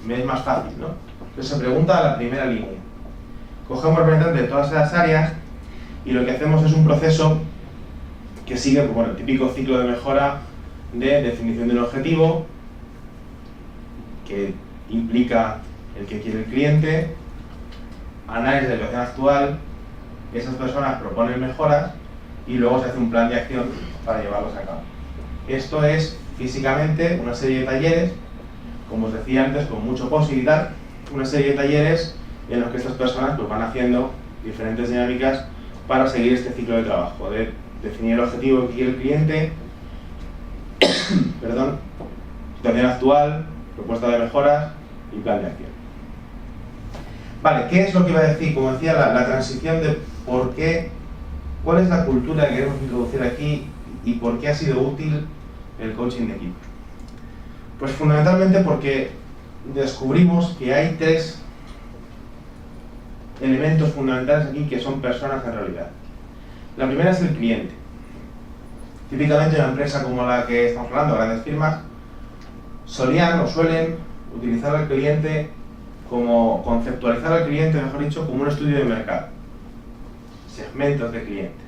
me es más fácil, ¿no? Entonces se pregunta a la primera línea. Cogemos representantes de todas esas áreas y lo que hacemos es un proceso que sigue, pues, bueno, el típico ciclo de mejora de definición de un objetivo, que implica el que quiere el cliente, análisis de la situación actual, esas personas proponen mejoras y luego se hace un plan de acción para llevarlos a cabo. Esto es físicamente una serie de talleres, como os decía antes, con mucho post y tal, una serie de talleres en los que estas personas pues, van haciendo diferentes dinámicas para seguir este ciclo de trabajo, de definir el objetivo que quiere el cliente, perdón, situación actual, propuesta de mejoras y plan de acción. Vale, ¿qué es lo que iba a decir? Como decía, la transición de por qué, cuál es la cultura que queremos introducir aquí y por qué ha sido útil el coaching de equipo. Pues fundamentalmente porque descubrimos que hay tres elementos fundamentales aquí que son personas en realidad. La primera es el cliente. Típicamente una empresa como la que estamos hablando, grandes firmas, solían o suelen utilizar al cliente como conceptualizar al cliente, mejor dicho, como un estudio de mercado, segmentos de clientes.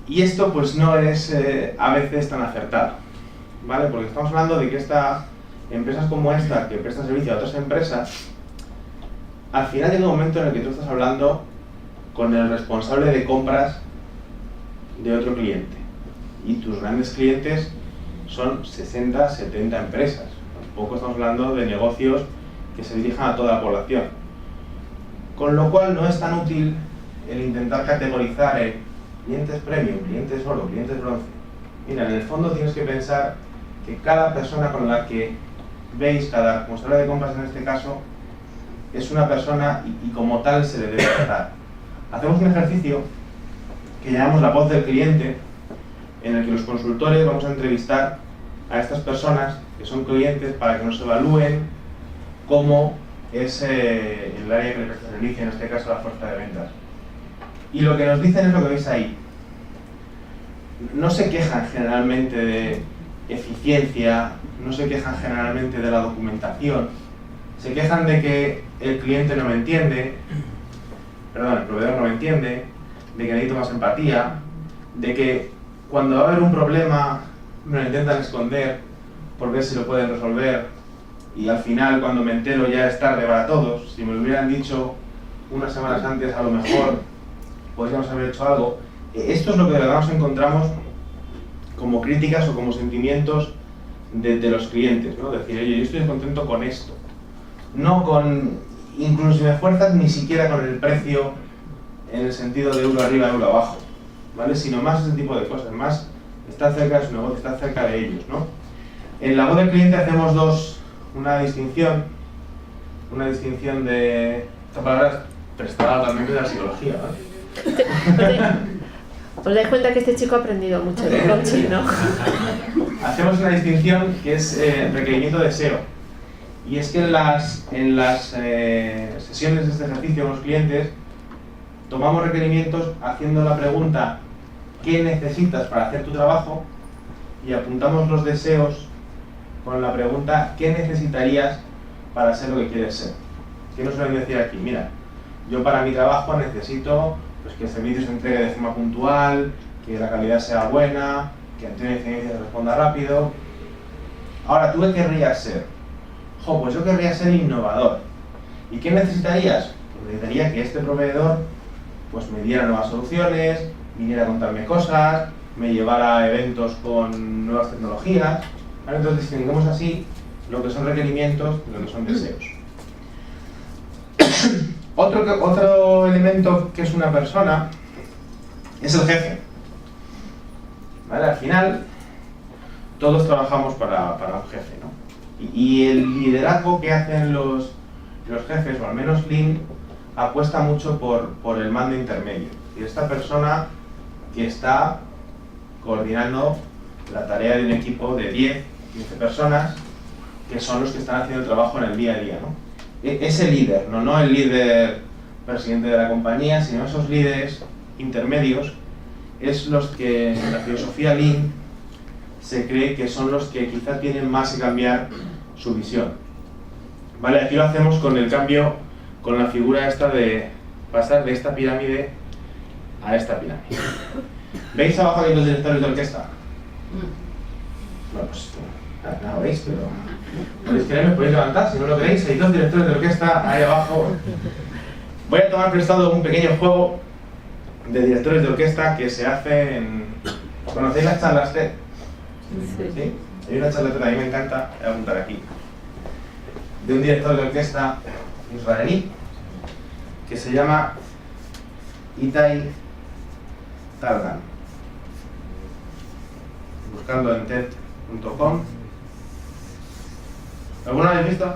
Y esto pues no es a veces tan acertado, ¿vale? Porque estamos hablando de que empresas como esta, que prestan servicio a otras empresas, al final llega un momento en el que tú estás hablando con el responsable de compras de otro cliente y tus grandes clientes son 60, 70 empresas. tampoco estamos hablando de negocios que se dirijan a toda la población. Con lo cual no es tan útil el intentar categorizar en clientes premium, clientes oro, clientes bronce. Mira, en el fondo tienes que pensar que cada persona con la que veis, cada responsable de compras en este caso, es una persona y como tal se le debe tratar. Hacemos un ejercicio que llamamos la voz del cliente, en el que los consultores vamos a entrevistar a estas personas que son clientes para que nos evalúen cómo es el área que les presta servicio, en este caso la fuerza de ventas. Y lo que nos dicen es lo que veis ahí. No se quejan generalmente de eficiencia, no se quejan generalmente de la documentación, se quejan de que el cliente no me entiende, perdón, el proveedor no me entiende, de que necesito más empatía, de que cuando va a haber un problema me lo intentan esconder por ver si lo pueden resolver y al final cuando me entero ya es tarde para todos. Si me lo hubieran dicho unas semanas antes a lo mejor podríamos haber hecho algo. Esto es lo que de verdad nos encontramos como críticas o como sentimientos de los clientes, ¿no? Decir, oye, yo estoy contento con esto. No con, incluso si me esfuerzas, ni siquiera con el precio en el sentido de euro arriba, euro abajo, ¿vale? Sino más ese tipo de cosas, más estar cerca de su negocio, estar cerca de ellos, ¿no? En la voz del cliente hacemos una distinción de... Esta palabra es prestada también de la psicología, ¿vale? Os dais cuenta que este chico ha aprendido mucho de coaching, ¿no? Hacemos una distinción que es requerimiento de SEO. Y es que en las sesiones de este ejercicio con los clientes tomamos requerimientos haciendo la pregunta ¿qué necesitas para hacer tu trabajo? Y apuntamos los deseos con la pregunta ¿qué necesitarías para ser lo que quieres ser? ¿Qué nos suelen decir aquí? Mira, yo para mi trabajo necesito pues, que el servicio se entregue de forma puntual, que la calidad sea buena, que ante una incidencia se responda rápido. Ahora, ¿tú qué querrías ser? Pues yo querría ser innovador. ¿Y qué necesitarías? Pues necesitaría que este proveedor pues, me diera nuevas soluciones, viniera a contarme cosas, me llevara a eventos con nuevas tecnologías. ¿Vale? Entonces distinguimos así lo que son requerimientos y lo que son deseos. Otro elemento que es una persona es el jefe. ¿Vale? Al final, todos trabajamos para un jefe, ¿no? Y el liderazgo que hacen los jefes, o al menos Lean, apuesta mucho por el mando intermedio. Y esta persona que está coordinando la tarea de un equipo de 10, 15 personas, que son los que están haciendo el trabajo en el día a día, ¿no? Ese líder, no el líder presidente de la compañía, sino esos líderes intermedios, es los que en la filosofía Lean se cree que son los que quizá tienen más que cambiar su visión. Vale, aquí lo hacemos con el cambio, con la figura esta de pasar de esta pirámide a esta pirámide. ¿Veis abajo aquí los directores de orquesta? Bueno, pues no lo veis, pero podéis quererme, podéis levantar, si no lo veis, hay dos directores de orquesta ahí abajo. Voy a tomar prestado un pequeño juego de directores de orquesta que se hace en... ¿Conocéis las charlas TED? ¿Sí? Hay una charla que a mí me encanta, voy a apuntar aquí, de un director de orquesta israelí que se llama Itai Targan. Buscando en TED.com. ¿Alguna vez visto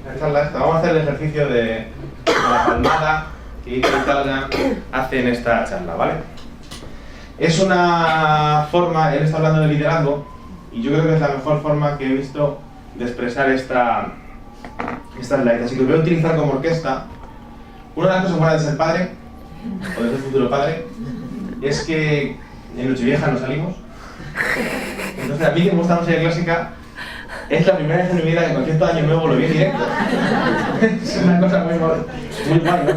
la charla esta? Vamos a hacer el ejercicio de la palmada que Itai Targan hace en esta charla, ¿vale? Es una forma, él está hablando de liderazgo, y yo creo que es la mejor forma que he visto de expresar esta slide. Así que lo voy a utilizar como orquesta. Una de las cosas buenas de ser padre, o de ser futuro padre, es que en Nochevieja no salimos. Entonces a mí que me gusta la música clásica, es la primera vez en mi vida que con cierto año nuevo lo vi en directo. Es una cosa muy guay,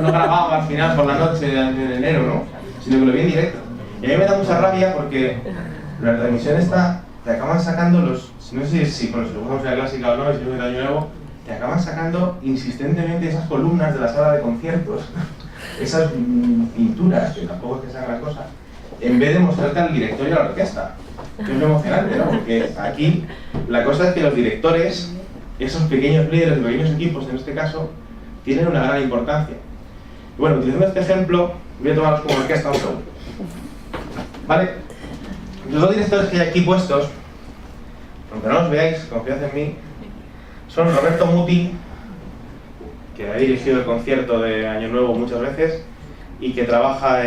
no grababa al final por la noche de enero, ¿no? Sino que lo vi en directo. Y a mí me da mucha rabia porque la transmisión esta te acaban sacando los, no sé si con los que jugamos la clásica o no, si es de año nuevo, te acaban sacando insistentemente esas columnas de la sala de conciertos, esas pinturas, que tampoco es que sean gran cosa, en vez de mostrarte al director y a la orquesta. Que es lo emocionante, ¿no? Porque aquí la cosa es que los directores esos pequeños líderes de pequeños equipos, en este caso, tienen una gran importancia. Y bueno, utilizando este ejemplo, voy a tomaros como orquesta un segundo. ¿Vale? Los dos directores que hay aquí puestos, aunque no los veáis, confiad en mí, son Roberto Muti, que ha dirigido el concierto de Año Nuevo muchas veces y que ha trabajado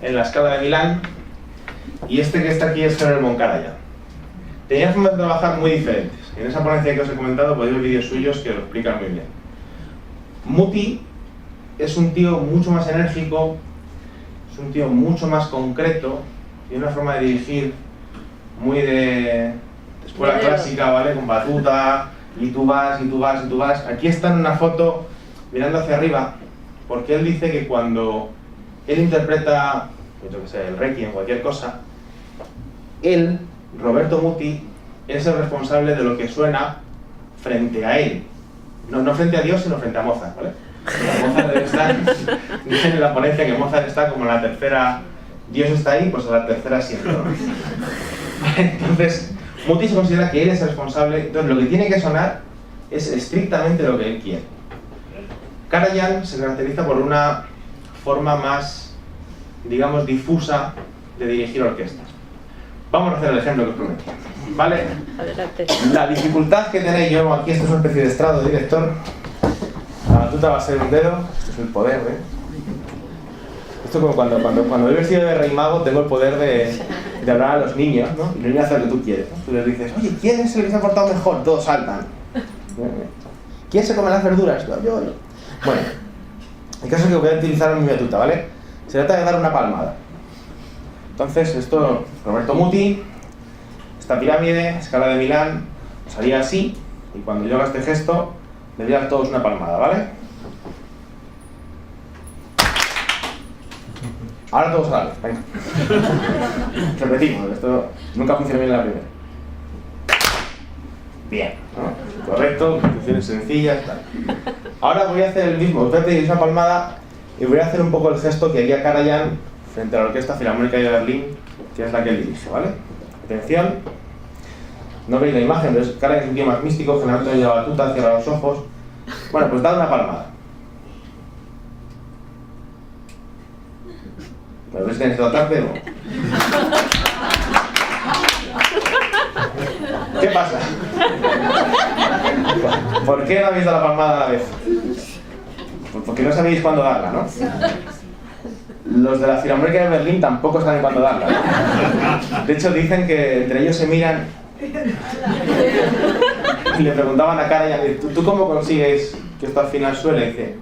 en la Scala de Milán, y este que está aquí es Herbert Moncada. Tenían formas de trabajar muy diferentes. En esa ponencia que os he comentado podéis ver vídeos suyos que lo explican muy bien. Muti es un tío mucho más enérgico, es un tío mucho más concreto, tiene una forma de dirigir muy de escuela clásica, ¿vale? Con batuta, y tú vas, y tú vas, y tú vas. Aquí está en una foto mirando hacia arriba, porque él dice que cuando él interpreta, yo que sé, el Requiem o cualquier cosa, él, Roberto Muti, es el responsable de lo que suena frente a él. No frente a Dios, sino frente a Mozart, ¿vale? Mozart debe estar, dicen en la ponencia que Mozart está como en la tercera, Dios está ahí, pues a la tercera siempre, ¿no? Entonces, Muti se considera que él es el responsable, entonces lo que tiene que sonar es estrictamente lo que él quiere. Karajan se caracteriza por una forma más, digamos, difusa de dirigir orquestas. Vamos a hacer el ejemplo que os prometí, ¿vale? Adelante. La dificultad que tenéis, yo aquí, esto es una especie de estrado de director, la batuta va a ser un dedo, esto es el poder, ¿eh? Esto es como cuando he vestido de rey mago, tengo el poder de hablar a los niños, ¿no? Y los niños hacen lo que tú quieres, ¿no? Tú les dices, oye, ¿quién es el que se ha portado mejor? Todos saltan. ¿Quién se come las verduras? Yo. Bueno, el caso es que voy a utilizar mi batuta, ¿vale? Se trata de dar una palmada. Entonces, esto, Roberto Muti, esta pirámide, Escala de Milán, os haría así, y cuando yo haga este gesto, me dieran todos una palmada, ¿vale? Ahora todos a la vez, venga. Repetimos, esto nunca funciona bien en la primera. Bien, ¿no? Correcto, instrucciones sencillas, tal. Ahora voy a hacer el mismo, os voy a pedir una palmada y voy a hacer un poco el gesto que haría Karajan frente a la Orquesta Filarmónica de Berlín, que es la que él dirige, ¿vale? Atención, no veis la imagen, pero Karajan es un tío más místico, generalmente lleva la batuta, cierra los ojos. Bueno, pues dad una palmada. ¿Me ves que tenéis toda tarde o no? ¿Qué pasa? ¿Por qué no habéis dado la palmada a la vez? Porque no sabéis cuándo darla, ¿no? Los de la Filarmónica de Berlín tampoco saben cuándo darla, ¿no? De hecho, dicen que entre ellos se miran y le preguntaban a Karajan, ¿tú cómo consigues que esto al final suene? Y dice,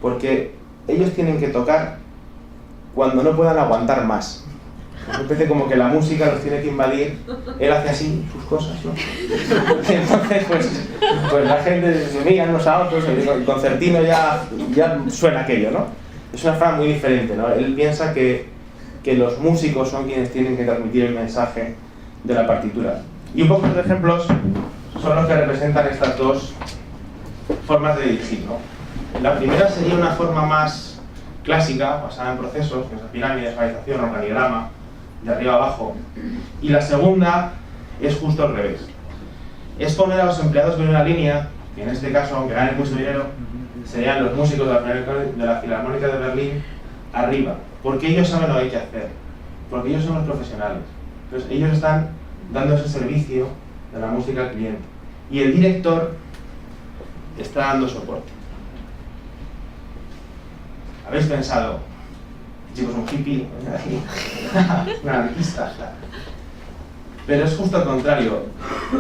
porque ellos tienen que tocar cuando no puedan aguantar más. Me parece como que la música los tiene que invadir, él hace así sus cosas, ¿no? Entonces, pues la gente se mira unos a otros, el concertino ya suena aquello, ¿no? Es una forma muy diferente, ¿no? Él piensa que los músicos son quienes tienen que transmitir el mensaje de la partitura. Y un poco los ejemplos son los que representan estas dos formas de dirigir, ¿no? La primera sería una forma más clásica, basada en procesos, que es la pirámide, organización, organigrama, de arriba abajo. Y la segunda es justo al revés. Es poner a los empleados de una línea, que en este caso, aunque ganen mucho dinero, serían los músicos de la Filarmónica de Berlín, arriba. Porque ellos saben lo que hay que hacer. Porque ellos son los profesionales. Entonces ellos están dando ese servicio de la música al cliente. Y el director está dando soporte. ¿Habéis pensado? Chicos, un hippie, un anarquista, claro. Pero es justo al contrario.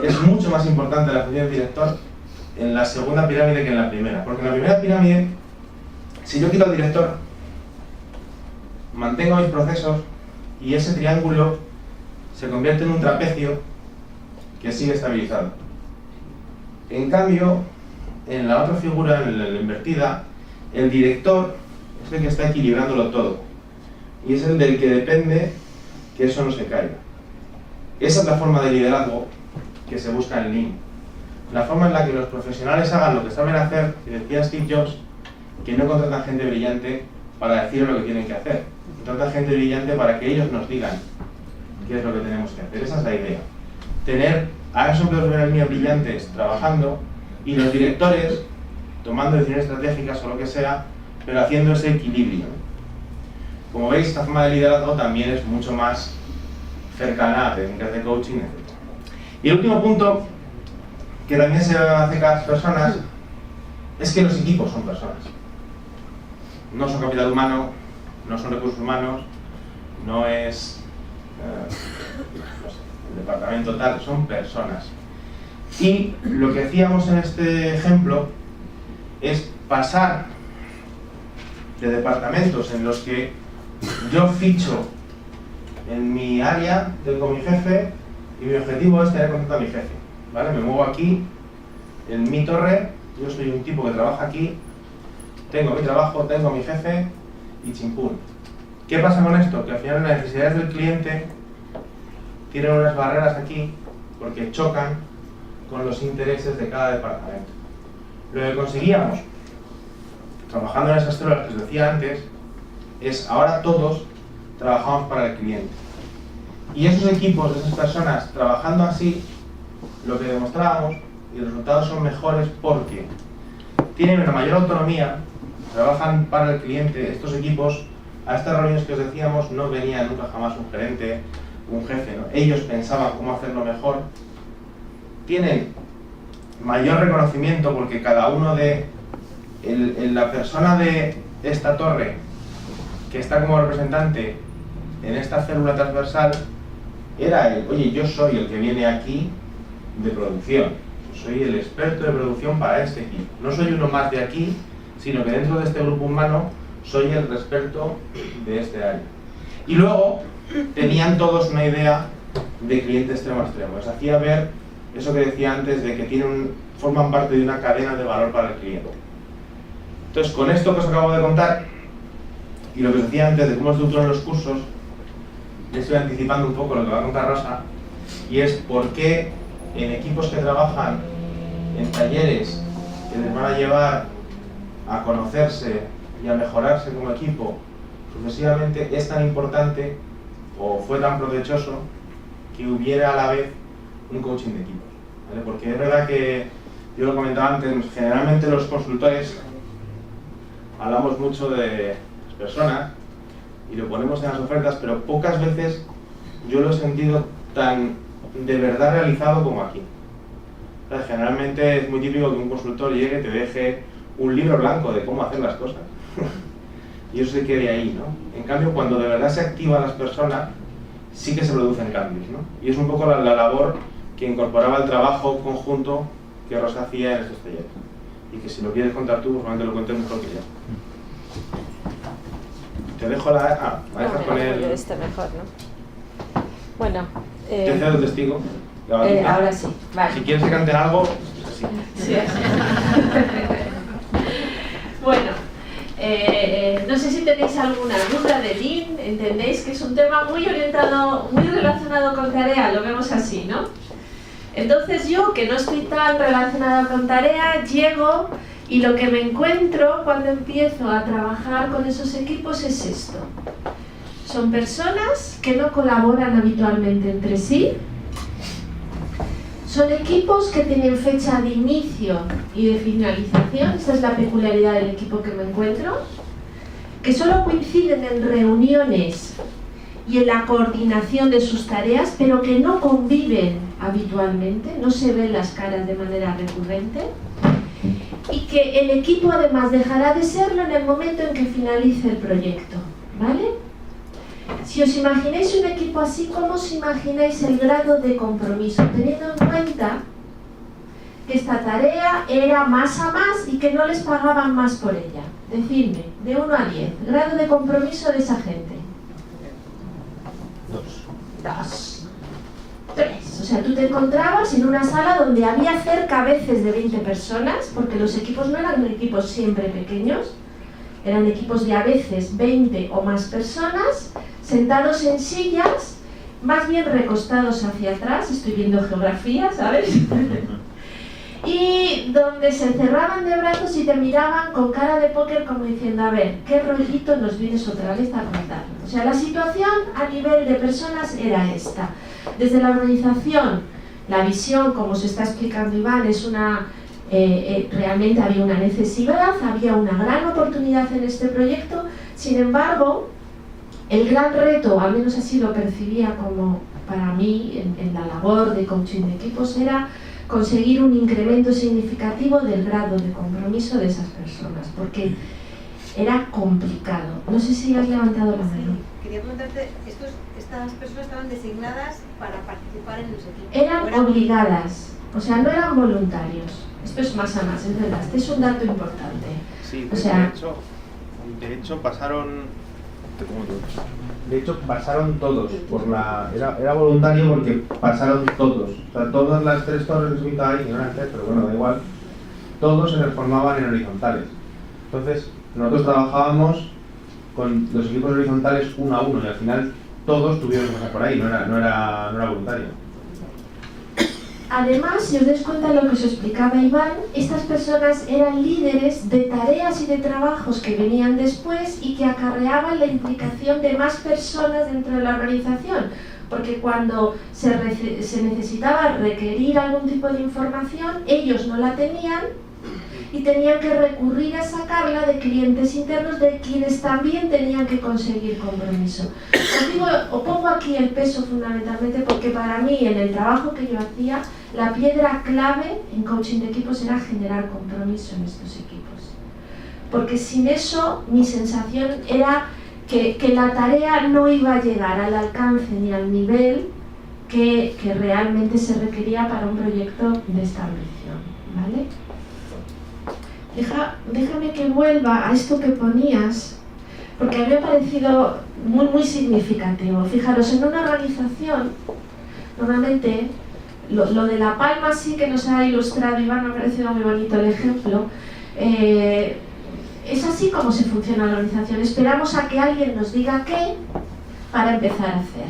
Es mucho más importante la función del director en la segunda pirámide que en la primera. Porque en la primera pirámide, si yo quito al director, mantengo mis procesos y ese triángulo se convierte en un trapecio que sigue estabilizado. En cambio, en la otra figura, en la invertida, el director es el que está equilibrándolo todo. Y es el del que depende que eso no se caiga. Esa es la forma de liderazgo que se busca en Lean. La forma en la que los profesionales hagan lo que saben hacer, y decía Steve Jobs, que no contratan gente brillante para decir lo que tienen que hacer. Contratan gente brillante para que ellos nos digan qué es lo que tenemos que hacer. Esa es la idea. Tener a esos empleados de línea brillantes trabajando y los directores tomando decisiones estratégicas o lo que sea, pero haciendo ese equilibrio. Como veis, esta forma de liderazgo también es mucho más cercana a técnicas de coaching, etc. Y el último punto, que también se hace cada las personas, es que los equipos son personas. No son capital humano, no son recursos humanos, no es no sé, el departamento tal, son personas. Y lo que hacíamos en este ejemplo es pasar de departamentos en los que yo ficho en mi área con mi jefe y mi objetivo es tener contacto a mi jefe, ¿vale? Me muevo aquí, en mi torre, yo soy un tipo que trabaja aquí, tengo mi trabajo, tengo mi jefe y chimpún. ¿Qué pasa con esto? Que al final las necesidades del cliente tienen unas barreras aquí porque chocan con los intereses de cada departamento. Lo que conseguíamos, trabajando en esas células que os decía antes, es ahora todos trabajamos para el cliente. Y esos equipos, esas personas trabajando así, lo que demostrábamos, y los resultados son mejores porque tienen una mayor autonomía, trabajan para el cliente. Estos equipos, a estas reuniones que os decíamos, no venía nunca jamás un gerente, un jefe, ¿no? Ellos pensaban cómo hacerlo mejor. Tienen mayor reconocimiento porque cada uno de la persona de esta torre que está como representante en esta célula transversal era el, oye, yo soy el que viene aquí de producción, yo soy el experto de producción para este equipo, no soy uno más de aquí, sino que dentro de este grupo humano soy el experto de este área. Y luego tenían todos una idea de cliente extremo a extremo, les hacía ver eso que decía antes de que forman parte de una cadena de valor para el cliente. Entonces, con esto que os acabo de contar y lo que os decía antes de cómo estructuran los cursos, ya estoy anticipando un poco lo que va a contar Rosa, y es por qué en equipos que trabajan en talleres que les van a llevar a conocerse y a mejorarse como equipo sucesivamente, es tan importante o fue tan provechoso que hubiera a la vez un coaching de equipos, ¿vale? Porque es verdad que, yo lo comentaba antes, generalmente los consultores hablamos mucho de las personas y lo ponemos en las ofertas, pero pocas veces yo lo he sentido tan de verdad realizado como aquí. O sea, generalmente es muy típico que un consultor llegue y te deje un libro blanco de cómo hacer las cosas y eso se quede ahí, ¿no? En cambio, cuando de verdad se activan las personas, sí que se producen cambios, ¿no? Y es un poco la labor que incorporaba el trabajo conjunto que Rosa hacía en estos talleres. Y que si lo quieres contar tú, probablemente lo cuentes mejor que yo. Te dejo la... ¿me dejas poner...? Este mejor, ¿no? Bueno... ¿Te cedo el testigo? Ahora sí, vale. Si quieres que canten algo, así. Sí, así. Bueno, no sé si tenéis alguna duda de Lean. Entendéis que es un tema muy orientado, muy relacionado con tarea, lo vemos así, ¿no? Entonces yo, que no estoy tan relacionada con tarea, llego y lo que me encuentro cuando empiezo a trabajar con esos equipos es esto. Son personas que no colaboran habitualmente entre sí. Son equipos que tienen fecha de inicio y de finalización, esta es la peculiaridad del equipo que me encuentro, que solo coinciden en reuniones y en la coordinación de sus tareas, pero que no conviven habitualmente, no se ven las caras de manera recurrente, y que el equipo además dejará de serlo en el momento en que finalice el proyecto, ¿vale? Si os imagináis un equipo así, ¿cómo os imagináis el grado de compromiso? Teniendo en cuenta que esta tarea era más a más y que no les pagaban más por ella. Decidme, de 1 a 10, grado de compromiso de esa gente. 2. 3. O sea, tú te encontrabas en una sala donde había cerca a veces de 20 personas, porque los equipos no eran equipos siempre pequeños, eran equipos de a veces 20 o más personas, sentados en sillas, más bien recostados hacia atrás, estoy viendo geografía, ¿sabes? Y donde se cerraban de brazos y te miraban con cara de póker como diciendo, a ver, ¿qué rollito nos vienes otra vez a contar? O sea, la situación a nivel de personas era esta. Desde la organización La visión, como se está explicando Iván, es realmente había una necesidad, había una gran oportunidad en este proyecto. Sin embargo, el gran reto, al menos así lo percibía como para mí en la labor de coaching de equipos, era conseguir un incremento significativo del grado de compromiso de esas personas, porque era complicado. No sé si has levantado la mano. Quería preguntarte, estas personas estaban designadas para participar en los equipos. Eran obligadas, o sea, no eran voluntarios. Esto es más a más, es verdad. Este es un dato importante. Sí, o sea, de hecho pasaron todos por era voluntario porque pasaron todos. O sea, todas las 3 torres que se ubicaban ahí, que no eran 3, pero bueno, da igual, todos se transformaban en horizontales. Entonces, nosotros trabajábamos con los equipos horizontales 1 a 1 y al final todos tuvieron que pasar por ahí, no era voluntario. Además, si os dais cuenta de lo que os explicaba Iván, estas personas eran líderes de tareas y de trabajos que venían después y que acarreaban la implicación de más personas dentro de la organización, porque cuando se necesitaba requerir algún tipo de información, ellos no la tenían y tenían que recurrir a sacarla de clientes internos de quienes también tenían que conseguir compromiso. Os pongo aquí el peso fundamentalmente porque para mí, en el trabajo que yo hacía, la piedra clave en coaching de equipos era generar compromiso en estos equipos. Porque sin eso, mi sensación era que la tarea no iba a llegar al alcance ni al nivel que realmente se requería para un proyecto de esta ambición, ¿vale? Déjame que vuelva a esto que ponías, porque me ha parecido muy, muy significativo. Fijaros, en una organización, normalmente, lo de La Palma sí que nos ha ilustrado Iván, me ha parecido muy bonito el ejemplo. Es así como se funciona la organización. Esperamos a que alguien nos diga qué para empezar a hacer.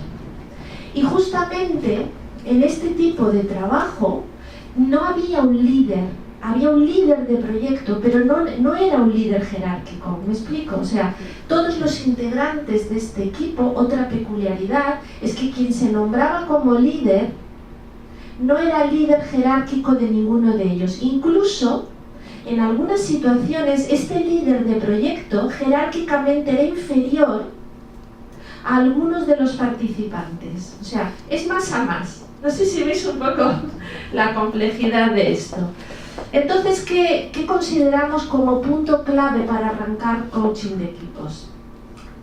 Y justamente en este tipo de trabajo no había un líder. Había un líder de proyecto, pero no era un líder jerárquico, ¿me explico? O sea, todos los integrantes de este equipo, otra peculiaridad es que quien se nombraba como líder no era líder jerárquico de ninguno de ellos. Incluso, en algunas situaciones, este líder de proyecto jerárquicamente era inferior a algunos de los participantes. O sea, es más a más. No sé si veis un poco la complejidad de esto. Entonces, ¿qué consideramos como punto clave para arrancar coaching de equipos?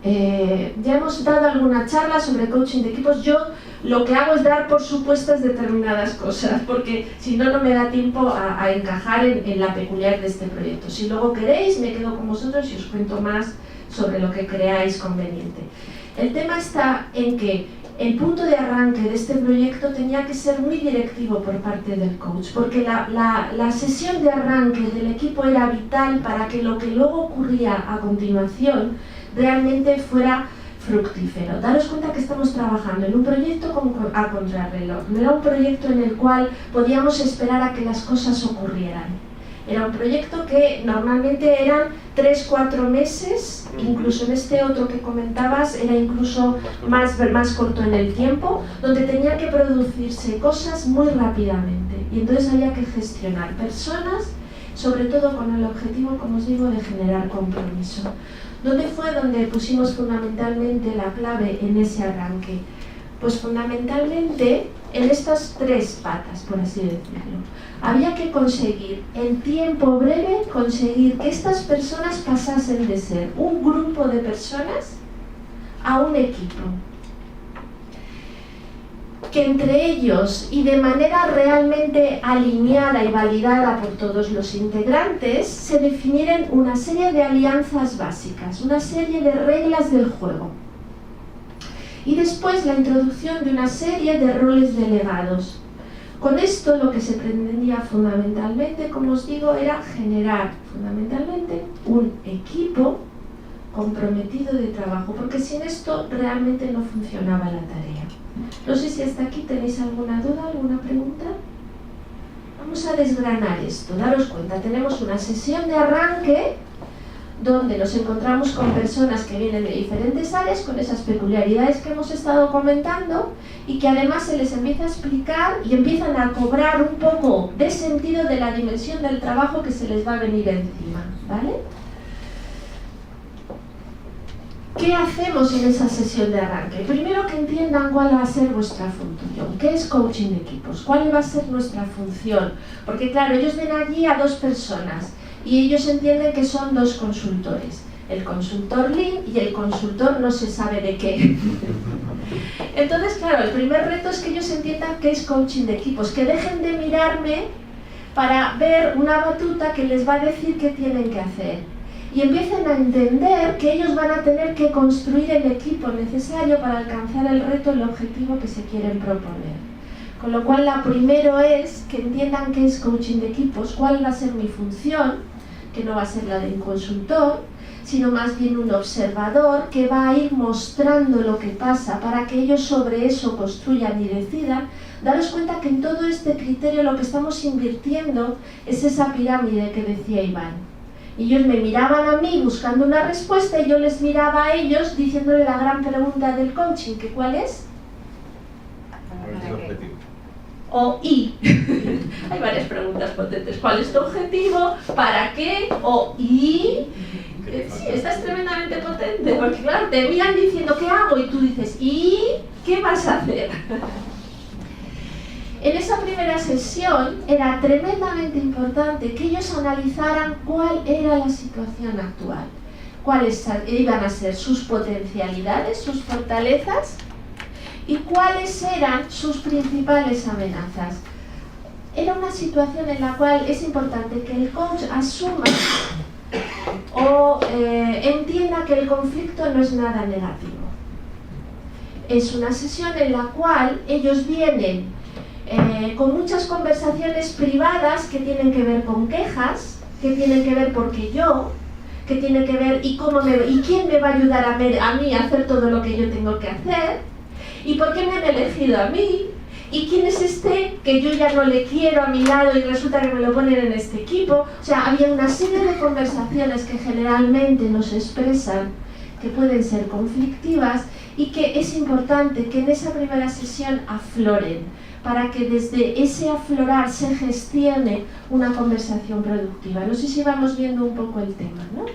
Ya hemos dado alguna charla sobre coaching de equipos. Yo lo que hago es dar por supuestas determinadas cosas, porque si no, no me da tiempo a encajar en la peculiaridad de este proyecto. Si luego queréis, me quedo con vosotros y os cuento más sobre lo que creáis conveniente. El tema está en que el punto de arranque de este proyecto tenía que ser muy directivo por parte del coach, porque la sesión de arranque del equipo era vital para que lo que luego ocurría a continuación realmente fuera fructífero. Daros cuenta que estamos trabajando en un proyecto a contrarreloj. No era un proyecto en el cual podíamos esperar a que las cosas ocurrieran. Era un proyecto que normalmente eran 3-4 meses, incluso en este otro que comentabas era incluso más corto en el tiempo, donde tenían que producirse cosas muy rápidamente. Y entonces había que gestionar personas, sobre todo con el objetivo, como os digo, de generar compromiso. ¿Dónde fue donde pusimos fundamentalmente la clave en ese arranque? Pues fundamentalmente en estas 3 patas, por así decirlo. Había que conseguir, en tiempo breve, conseguir que estas personas pasasen de ser un grupo de personas a un equipo. Que entre ellos, y de manera realmente alineada y validada por todos los integrantes, se definieran una serie de alianzas básicas, una serie de reglas del juego. Y después la introducción de una serie de roles delegados. Con esto lo que se pretendía fundamentalmente, como os digo, era generar fundamentalmente un equipo comprometido de trabajo, porque sin esto realmente no funcionaba la tarea. No sé si hasta aquí tenéis alguna duda, alguna pregunta. Vamos a desgranar esto. Daros cuenta, tenemos una sesión de arranque donde nos encontramos con personas que vienen de diferentes áreas, con esas peculiaridades que hemos estado comentando, y que además se les empieza a explicar y empiezan a cobrar un poco de sentido de la dimensión del trabajo que se les va a venir encima, ¿vale? ¿Qué hacemos en esa sesión de arranque? Primero, que entiendan cuál va a ser vuestra función. ¿Qué es coaching de equipos? ¿Cuál va a ser nuestra función? Porque claro, ellos ven allí a dos personas y ellos entienden que son dos consultores. El consultor Lean y el consultor no se sabe de qué. Entonces, claro, el primer reto es que ellos entiendan qué es coaching de equipos, que dejen de mirarme para ver una batuta que les va a decir qué tienen que hacer. Y empiecen a entender que ellos van a tener que construir el equipo necesario para alcanzar el reto, el objetivo que se quieren proponer. Con lo cual, la primero es que entiendan qué es coaching de equipos, cuál va a ser mi función, que no va a ser la de un consultor, sino más bien un observador que va a ir mostrando lo que pasa para que ellos sobre eso construyan y decidan. Daros cuenta que en todo este criterio lo que estamos invirtiendo es esa pirámide que decía Iván. Ellos me miraban a mí buscando una respuesta y yo les miraba a ellos diciéndole la gran pregunta del coaching, que ¿cuál es? O ¿y? Hay varias preguntas potentes. ¿Cuál es tu objetivo? ¿Para qué? O ¿y? Sí, esta es tremendamente potente, porque claro, te miran diciendo ¿qué hago? Y tú dices ¿y qué vas a hacer? En esa primera sesión era tremendamente importante que ellos analizaran cuál era la situación actual, cuáles iban a ser sus potencialidades, sus fortalezas y cuáles eran sus principales amenazas. Era una situación en la cual es importante que el coach asuma o entienda que el conflicto no es nada negativo. Es una sesión en la cual ellos vienen con muchas conversaciones privadas que tienen que ver con quejas, que tienen que ver porque yo, que tienen que ver y quién me va a ayudar a mí a hacer todo lo que yo tengo que hacer, y por qué me han elegido a mí, y quién es este que yo ya no le quiero a mi lado y resulta que me lo ponen en este equipo. O sea, había una serie de conversaciones que generalmente nos expresan que pueden ser conflictivas y que es importante que en esa primera sesión afloren, para que desde ese aflorar se gestione una conversación productiva. No sé si vamos viendo un poco el tema, ¿no?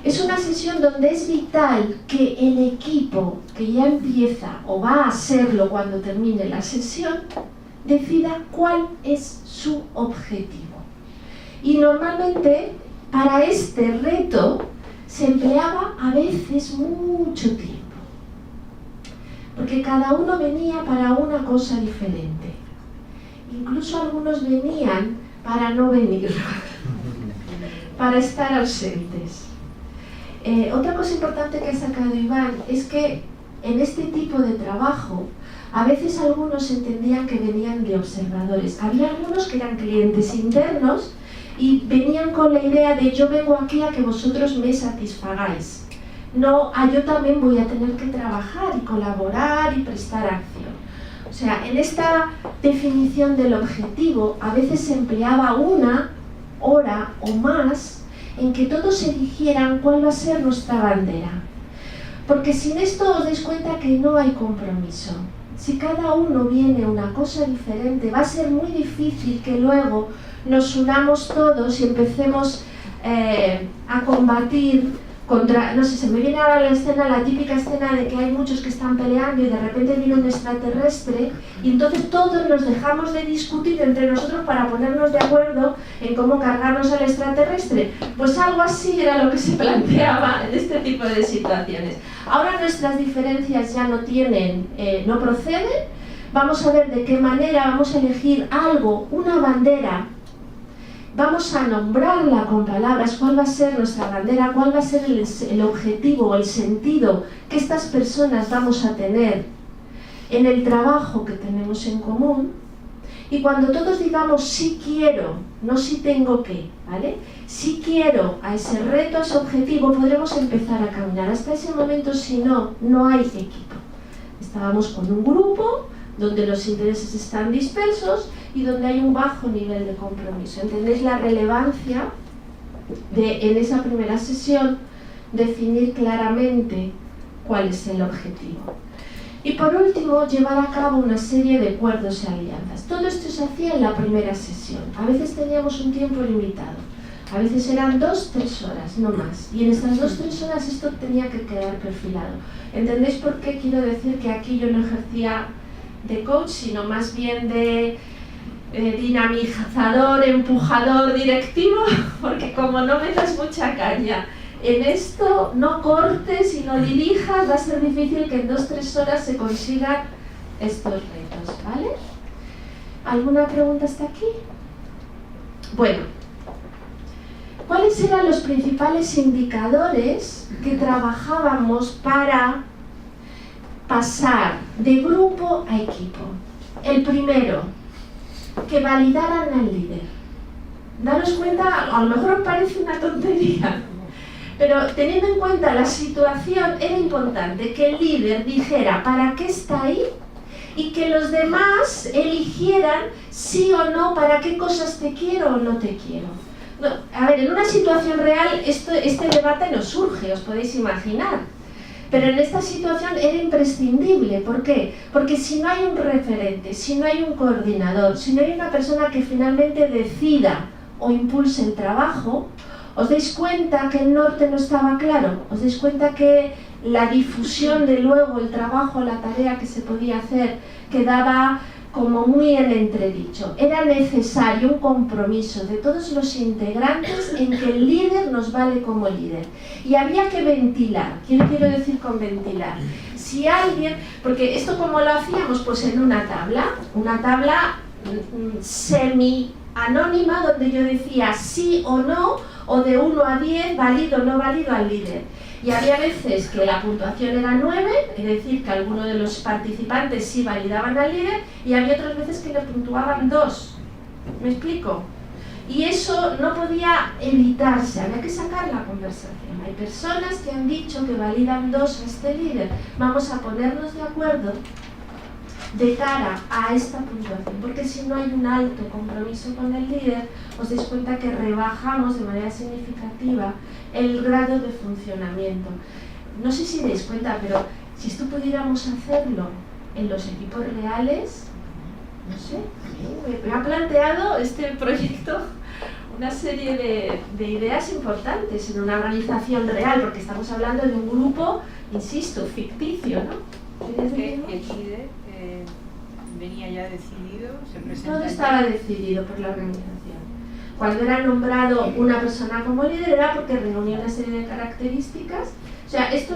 Es una sesión donde es vital que el equipo que ya empieza o va a serlo cuando termine la sesión decida cuál es su objetivo. Y normalmente para este reto se empleaba a veces mucho tiempo, porque cada uno venía para una cosa diferente. Incluso algunos venían para no venir, para estar ausentes. Otra cosa importante que ha sacado Iván es que en este tipo de trabajo a veces algunos entendían que venían de observadores. Había algunos que eran clientes internos y venían con la idea de yo vengo aquí a que vosotros me satisfagáis. No, yo también voy a tener que trabajar y colaborar y prestar acción. O sea, en esta definición del objetivo a veces se empleaba una hora o más en que todos eligieran cuál va a ser nuestra bandera. Porque sin esto os dais cuenta que no hay compromiso. Si cada uno viene a una cosa diferente, va a ser muy difícil que luego nos unamos todos y empecemos a combatir contra, no sé, se me viene ahora la típica escena de que hay muchos que están peleando y de repente viene un extraterrestre y entonces todos nos dejamos de discutir entre nosotros para ponernos de acuerdo en cómo cargarnos al extraterrestre. Pues algo así era lo que se planteaba en este tipo de situaciones. Ahora nuestras diferencias ya no proceden. Vamos a ver de qué manera vamos a elegir algo, una bandera. Vamos a nombrarla con palabras, cuál va a ser nuestra bandera, cuál va a ser el objetivo, el sentido que estas personas vamos a tener en el trabajo que tenemos en común. Y cuando todos digamos sí quiero, no sí tengo que, ¿vale? Sí quiero a ese reto, a ese objetivo, podremos empezar a caminar. Hasta ese momento, si no, no hay equipo. Estábamos con un grupo donde los intereses están dispersos y donde hay un bajo nivel de compromiso. ¿Entendéis la relevancia de, en esa primera sesión, definir claramente cuál es el objetivo. Y por último, llevar a cabo una serie de acuerdos y alianzas. Todo esto se hacía en la primera sesión. A veces teníamos un tiempo limitado. A veces eran 2-3 horas, no más. Y en estas 2-3 horas esto tenía que quedar perfilado. ¿Entendéis por qué quiero decir que aquí yo no ejercía de coach, sino más bien de dinamizador, empujador, directivo? Porque como no me das mucha caña en esto, no cortes y no dirijas, va a ser difícil que en 2-3 horas se consigan estos retos, ¿vale? ¿Alguna pregunta hasta aquí? Bueno, ¿cuáles eran los principales indicadores que trabajábamos para pasar de grupo a equipo? El primero, que validaran al líder. Daros cuenta, a lo mejor os parece una tontería, pero teniendo en cuenta la situación, era importante que el líder dijera para qué está ahí y que los demás eligieran sí o no, para qué cosas te quiero o no te quiero. No, a ver, en una situación real este debate no surge, os podéis imaginar. Pero en esta situación era imprescindible. ¿Por qué? Porque si no hay un referente, si no hay un coordinador, si no hay una persona que finalmente decida o impulse el trabajo, ¿os dais cuenta que el norte no estaba claro? ¿Os dais cuenta que la difusión de luego el trabajo, la tarea que se podía hacer, quedaba como muy en entredicho? Era necesario un compromiso de todos los integrantes en que el líder nos vale como líder. Y había que ventilar. ¿Qué quiero decir con ventilar? Si alguien, porque esto como lo hacíamos, pues en una tabla semi-anónima, donde yo decía sí o no, o de 1 a 10, válido o no válido al líder. Y había veces que la puntuación era 9, es decir, que algunos de los participantes sí validaban al líder, y había otras veces que le puntuaban 2. ¿Me explico? Y eso no podía evitarse, había que sacar la conversación. Hay personas que han dicho que validan 2 a este líder. Vamos a ponernos de acuerdo de cara a esta puntuación, porque si no hay un alto compromiso con el líder, os dais cuenta que rebajamos de manera significativa el grado de funcionamiento. No sé si dais cuenta, pero si esto pudiéramos hacerlo en los equipos reales, no sé, me ha planteado este proyecto una serie de ideas importantes en una organización real, porque estamos hablando de un grupo, insisto, ficticio, ¿no? El líder venía ya decidido, se presenta. Todo estaba decidido por la organización. Cuando era nombrado una persona como líder era porque reunía una serie de características. O sea, esto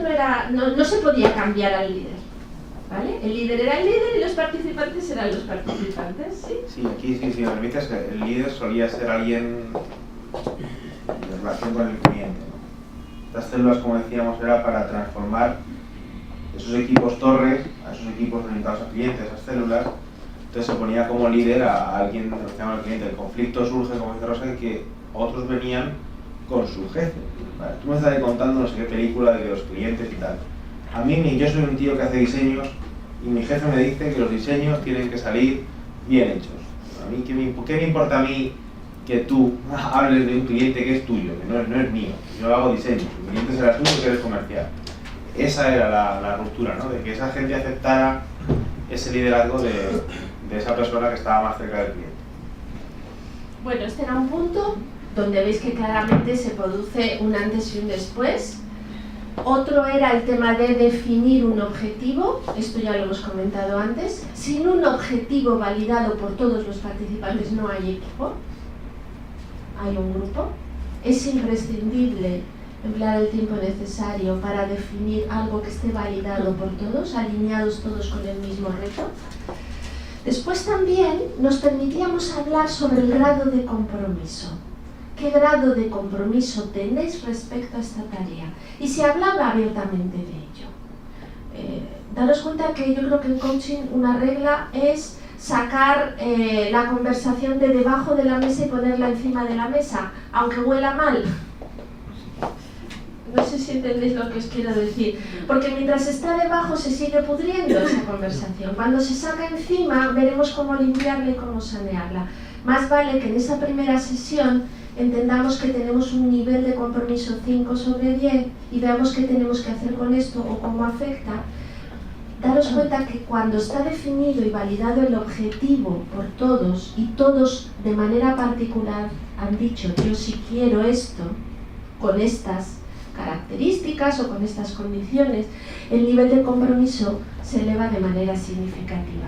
no se podía cambiar al líder, ¿vale? El líder era el líder y los participantes eran los participantes, ¿sí? Sí, aquí sí, si me permites, el líder solía ser alguien en relación con el cliente, ¿no? Estas células, como decíamos, era para transformar esos equipos torres a esos equipos orientados a clientes, esas células. Entonces se ponía como líder a alguien relacionado al cliente. El conflicto surge, como dice Rosa, que otros venían con su jefe. Vale, tú me estás contando no sé qué película de los clientes y tal. A mí, yo soy un tío que hace diseños y mi jefe me dice que los diseños tienen que salir bien hechos. A mí, ¿qué me importa a mí que tú hables de un cliente que es tuyo, que no es mío? Yo hago diseños, el cliente será tú porque eres comercial. Esa era la ruptura, ¿no? De que esa gente aceptara ese liderazgo de esa persona que estaba más cerca del cliente. Bueno, este era un punto donde veis que claramente se produce un antes y un después. Otro era el tema de definir un objetivo, esto ya lo hemos comentado antes. Sin un objetivo validado por todos los participantes no hay equipo, hay un grupo. Es imprescindible emplear el tiempo necesario para definir algo que esté validado por todos, alineados todos con el mismo reto. Después también nos permitíamos hablar sobre el grado de compromiso. ¿Qué grado de compromiso tenéis respecto a esta tarea? Y se hablaba abiertamente de ello. Daros cuenta que yo creo que en coaching una regla es sacar la conversación de debajo de la mesa y ponerla encima de la mesa, aunque huela mal. No sé si entendéis lo que os quiero decir, porque mientras está debajo se sigue pudriendo esa conversación. Cuando se saca encima veremos cómo limpiarla y cómo sanearla. Más vale que en esa primera sesión entendamos que tenemos un nivel de compromiso 5 sobre 10 y veamos qué tenemos que hacer con esto o cómo afecta, daros cuenta que cuando está definido y validado el objetivo por todos y todos de manera particular han dicho yo sí quiero esto con estas características o con estas condiciones, el nivel de compromiso se eleva de manera significativa.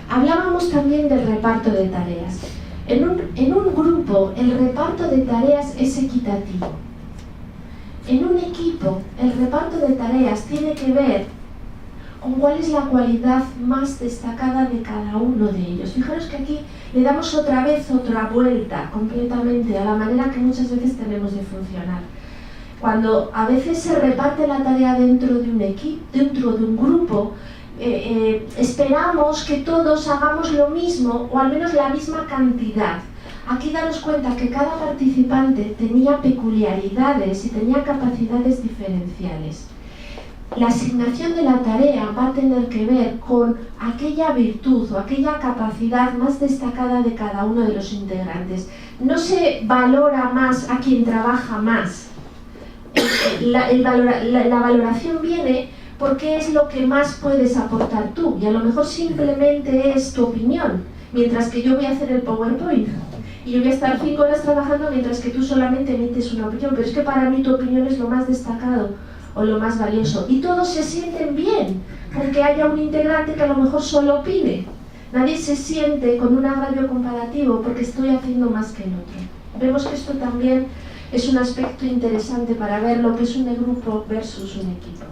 Hablábamos también del reparto de tareas. En un grupo el reparto de tareas es equitativo. En un equipo el reparto de tareas tiene que ver con cuál es la cualidad más destacada de cada uno de ellos. Fijaros que aquí le damos otra vez otra vuelta completamente a la manera que muchas veces tenemos de funcionar. Cuando a veces se reparte la tarea dentro de un equipo, dentro de un grupo, esperamos que todos hagamos lo mismo o al menos la misma cantidad. Aquí daros cuenta que cada participante tenía peculiaridades y tenía capacidades diferenciales. La asignación de la tarea va a tener que ver con aquella virtud o aquella capacidad más destacada de cada uno de los integrantes. No se valora más a quien trabaja más. La valoración viene porque es lo que más puedes aportar tú y a lo mejor simplemente es tu opinión, mientras que yo voy a hacer el PowerPoint y yo voy a estar 5 horas trabajando mientras que tú solamente emites una opinión, pero es que para mí tu opinión es lo más destacado o lo más valioso y todos se sienten bien porque haya un integrante que a lo mejor solo opine. Nadie se siente con un agravio comparativo porque estoy haciendo más que el otro. Vemos que esto también es un aspecto interesante para ver lo que es un grupo versus un equipo.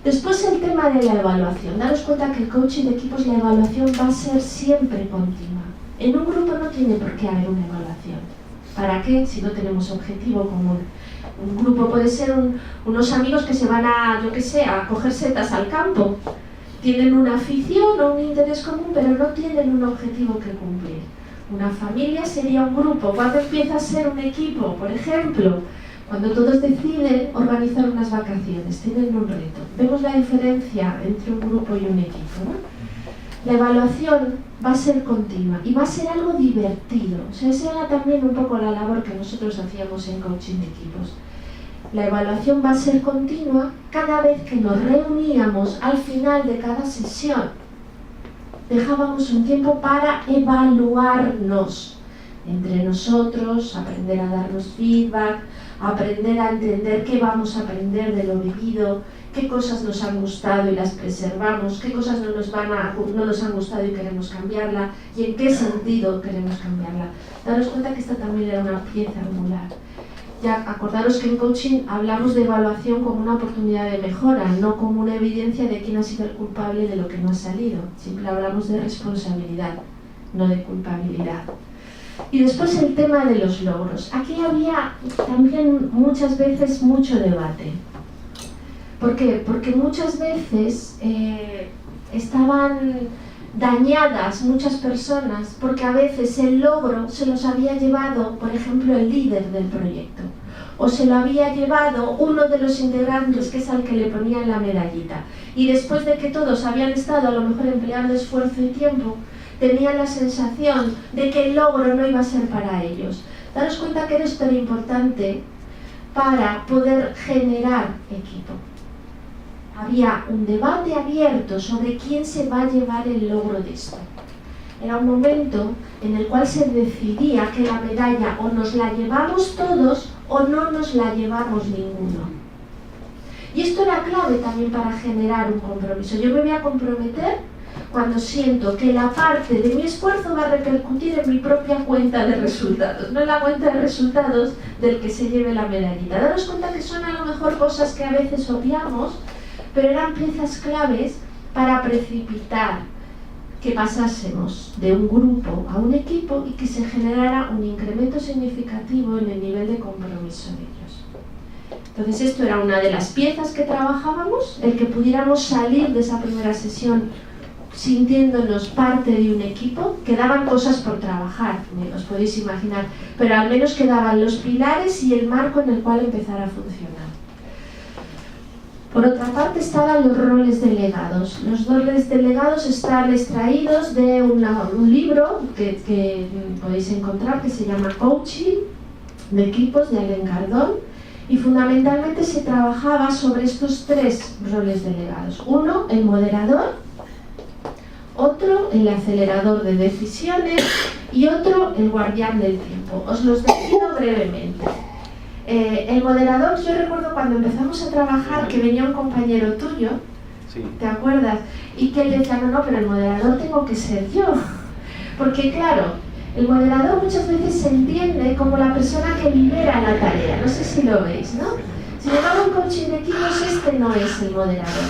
Después el tema de la evaluación. Daros cuenta que el coaching de equipos, la evaluación va a ser siempre continua. En un grupo no tiene por qué haber una evaluación. ¿Para qué? Si no tenemos objetivo común. Un grupo puede ser unos amigos que se van a, yo qué sé, a coger setas al campo. Tienen una afición o un interés común, pero no tienen un objetivo que cumplir. Una familia sería un grupo. ¿Cuándo empieza a ser un equipo? Por ejemplo, cuando todos deciden organizar unas vacaciones, tienen un reto. Vemos la diferencia entre un grupo y un equipo, ¿no? La evaluación va a ser continua y va a ser algo divertido. O sea, esa era también un poco la labor que nosotros hacíamos en coaching de equipos. La evaluación va a ser continua cada vez que nos reuníamos al final de cada sesión. Dejábamos un tiempo para evaluarnos entre nosotros, aprender a darnos feedback, aprender a entender qué vamos a aprender de lo vivido, qué cosas nos han gustado y las preservamos, qué cosas no nos han gustado y queremos cambiarla y en qué sentido queremos cambiarla. Daros cuenta que esta también era una pieza angular. Ya acordaros que en coaching hablamos de evaluación como una oportunidad de mejora, no como una evidencia de quién ha sido el culpable de lo que no ha salido. Siempre hablamos de responsabilidad, no de culpabilidad. Y después el tema de los logros. Aquí había también muchas veces mucho debate. ¿Por qué? Porque muchas veces estaban dañadas muchas personas porque a veces el logro se los había llevado, por ejemplo, el líder del proyecto o se lo había llevado uno de los integrantes que es al que le ponían la medallita y después de que todos habían estado a lo mejor empleando esfuerzo y tiempo tenían la sensación de que el logro no iba a ser para ellos. Daros cuenta que esto era importante para poder generar equipo. Había un debate abierto sobre quién se va a llevar el logro de esto. Era un momento en el cual se decidía que la medalla o nos la llevamos todos o no nos la llevamos ninguno. Y esto era clave también para generar un compromiso. Yo me voy a comprometer cuando siento que la parte de mi esfuerzo va a repercutir en mi propia cuenta de resultados, no en la cuenta de resultados del que se lleve la medallita. Daros cuenta que son a lo mejor cosas que a veces obviamos, pero eran piezas claves para precipitar que pasásemos de un grupo a un equipo y que se generara un incremento significativo en el nivel de compromiso de ellos. Entonces esto era una de las piezas que trabajábamos, el que pudiéramos salir de esa primera sesión sintiéndonos parte de un equipo. Quedaban cosas por trabajar, os podéis imaginar, pero al menos quedaban los pilares y el marco en el cual empezar a funcionar. Por otra parte estaban los roles delegados. Los roles delegados están extraídos de un libro que podéis encontrar que se llama Coaching de equipos de Alain Cardone, y fundamentalmente se trabajaba sobre estos 3 roles delegados. Uno, el moderador, otro, el acelerador de decisiones y otro, el guardián del tiempo. Os los defino brevemente. El moderador, yo recuerdo cuando empezamos a trabajar que venía un compañero tuyo, Sí. ¿te acuerdas? Y que él decía, no, pero el moderador tengo que ser yo. Porque claro, el moderador muchas veces se entiende como la persona que lidera la tarea. No sé si lo veis, ¿no? Sin embargo, en coaching de equipos este no es el moderador.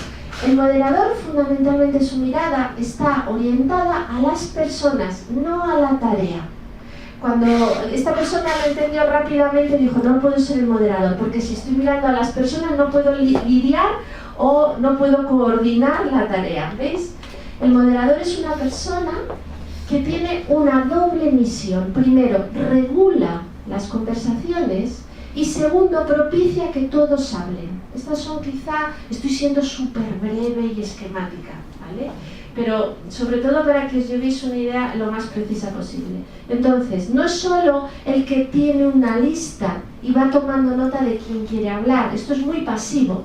El moderador, fundamentalmente, su mirada está orientada a las personas, no a la tarea. Cuando esta persona lo entendió rápidamente, dijo, no puedo ser el moderador, porque si estoy mirando a las personas no puedo lidiar o no puedo coordinar la tarea. ¿Veis? El moderador es una persona que tiene una doble misión. Primero, regula las conversaciones y segundo, propicia que todos hablen. Estas son quizá, estoy siendo súper breve y esquemática, ¿vale? Pero sobre todo para que os llevéis una idea lo más precisa posible. Entonces, no es solo el que tiene una lista y va tomando nota de quién quiere hablar, esto es muy pasivo.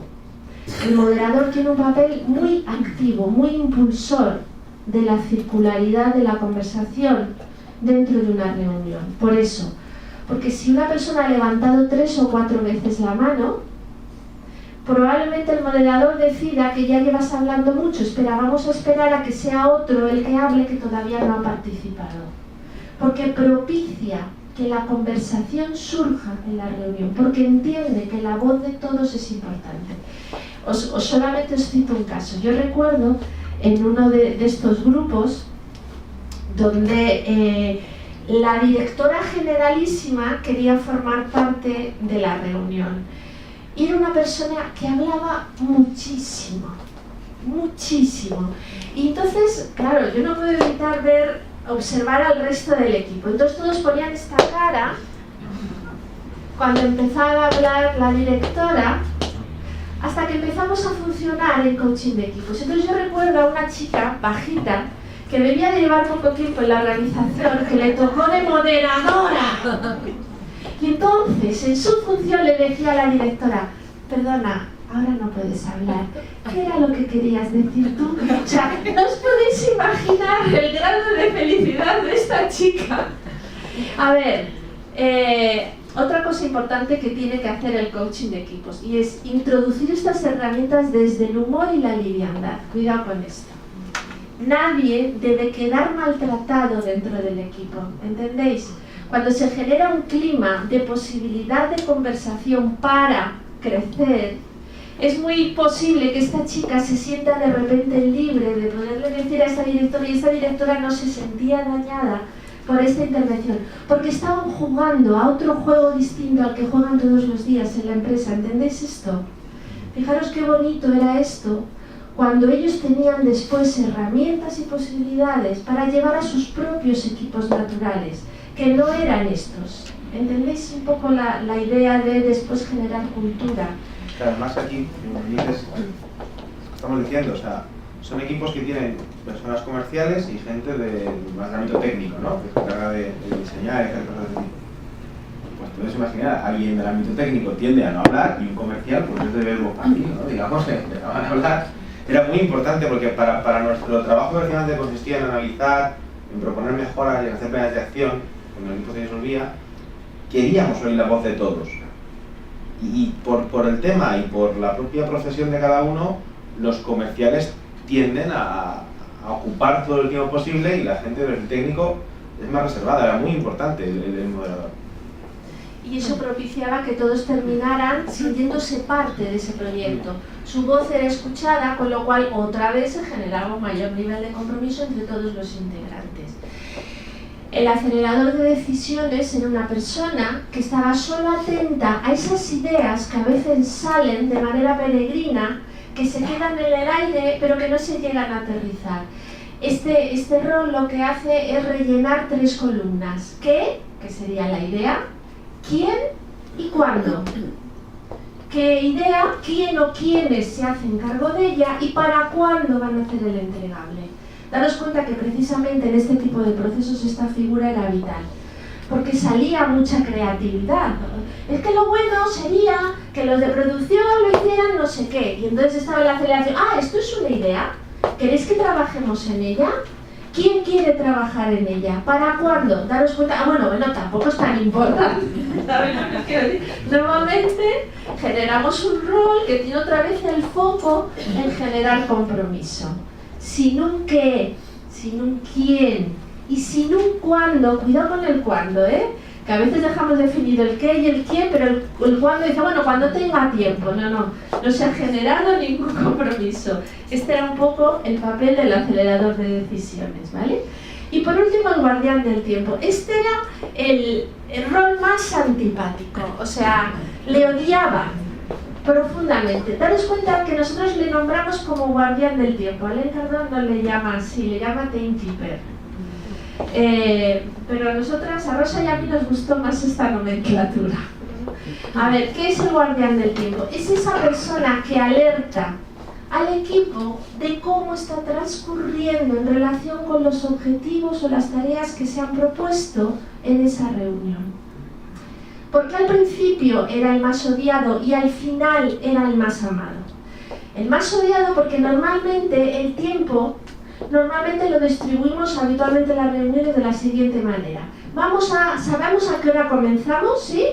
El moderador tiene un papel muy activo, muy impulsor de la circularidad de la conversación dentro de una reunión. Por eso, porque si una persona ha levantado 3 o 4 veces la mano, probablemente el moderador decida que ya llevas hablando mucho, vamos a esperar a que sea otro el que hable que todavía no ha participado. Porque propicia que la conversación surja en la reunión, porque entiende que la voz de todos es importante. Solamente os cito un caso. Yo recuerdo en uno de estos grupos donde la directora generalísima quería formar parte de la reunión. Y era una persona que hablaba muchísimo, muchísimo. Y entonces, claro, yo no puedo evitar observar al resto del equipo. Entonces todos ponían esta cara cuando empezaba a hablar la directora, hasta que empezamos a funcionar en coaching de equipos. Entonces yo recuerdo a una chica bajita que debía de llevar poco tiempo en la organización, que le tocó de moderadora. Y entonces, en su función, le decía a la directora, perdona, ahora no puedes hablar. ¿Qué era lo que querías decir tú? O sea, no os podéis imaginar el grado de felicidad de esta chica. A ver, otra cosa importante que tiene que hacer el coaching de equipos, y es introducir estas herramientas desde el humor y la liviandad. Cuidado con esto. Nadie debe quedar maltratado dentro del equipo, ¿entendéis? Cuando se genera un clima de posibilidad de conversación para crecer, es muy posible que esta chica se sienta de repente libre de poderle decir a esta directora, y esta directora no se sentía dañada por esta intervención, porque estaban jugando a otro juego distinto al que juegan todos los días en la empresa. ¿Entendéis esto? Fijaros qué bonito era esto, cuando ellos tenían después herramientas y posibilidades para llevar a sus propios equipos naturales, que no eran estos. ¿Entendéis un poco la idea de después generar cultura? Claro, además aquí, como dices, estamos diciendo, o sea, son equipos que tienen personas comerciales y gente más del ámbito técnico, ¿no? Que se encarga de diseñar y hacer cosas así. Pues puedes imaginar, alguien del ámbito técnico tiende a no hablar y un comercial pues es de verbo fácil, ¿no? Digamos que van a hablar. Era muy importante porque para nuestro trabajo precisamente consistía en analizar, en proponer mejoras y en hacer planes de acción, con el equipo se disolvía, queríamos oír la voz de todos. Y por el tema y por la propia profesión de cada uno, los comerciales tienden a ocupar todo el tiempo posible y la gente del técnico es más reservada. Era muy importante el moderador. Y eso propiciaba que todos terminaran sintiéndose parte de ese proyecto. Su voz era escuchada, con lo cual otra vez se generaba un mayor nivel de compromiso entre todos los integrantes. El acelerador de decisiones era una persona que estaba solo atenta a esas ideas que a veces salen de manera peregrina, que se quedan en el aire pero que no se llegan a aterrizar. Este rol lo que hace es rellenar 3 columnas. ¿Qué? Que sería la idea, ¿quién y cuándo? que idea quién o quiénes se hacen cargo de ella y para cuándo van a hacer el entregable. Daros cuenta que precisamente en este tipo de procesos esta figura era vital, porque salía mucha creatividad. Es que lo bueno sería que los de producción lo hicieran no sé qué, y entonces estaba la aceleración. Esto es una idea, ¿queréis que trabajemos en ella? ¿Quién quiere trabajar en ella? ¿Para cuándo? Daros cuenta, bueno, tampoco es tan importante. Normalmente generamos un rol que tiene otra vez el foco en generar compromiso. Sin un qué, sin un quién y sin un cuándo. Cuidado con el cuándo, que a veces dejamos definido el qué y el quién, pero el cuándo dice, bueno, cuando tenga tiempo. No se ha generado ningún compromiso. Este era un poco el papel del acelerador de decisiones, ¿vale? Y por último, el guardián del tiempo. Este era el rol más antipático, o sea, le odiaba profundamente. Daros cuenta que nosotros le nombramos como guardián del tiempo. A Alain Cardon no le llama así, le llama timekeeper. Pero a nosotras, a Rosa y a mí nos gustó más esta nomenclatura. A ver, ¿qué es el guardián del tiempo? Es esa persona que alerta al equipo de cómo está transcurriendo en relación con los objetivos o las tareas que se han propuesto en esa reunión. Porque al principio era el más odiado y al final era el más amado. El más odiado porque normalmente el tiempo lo distribuimos habitualmente en las reuniones de la siguiente manera. Sabemos a qué hora comenzamos, ¿sí?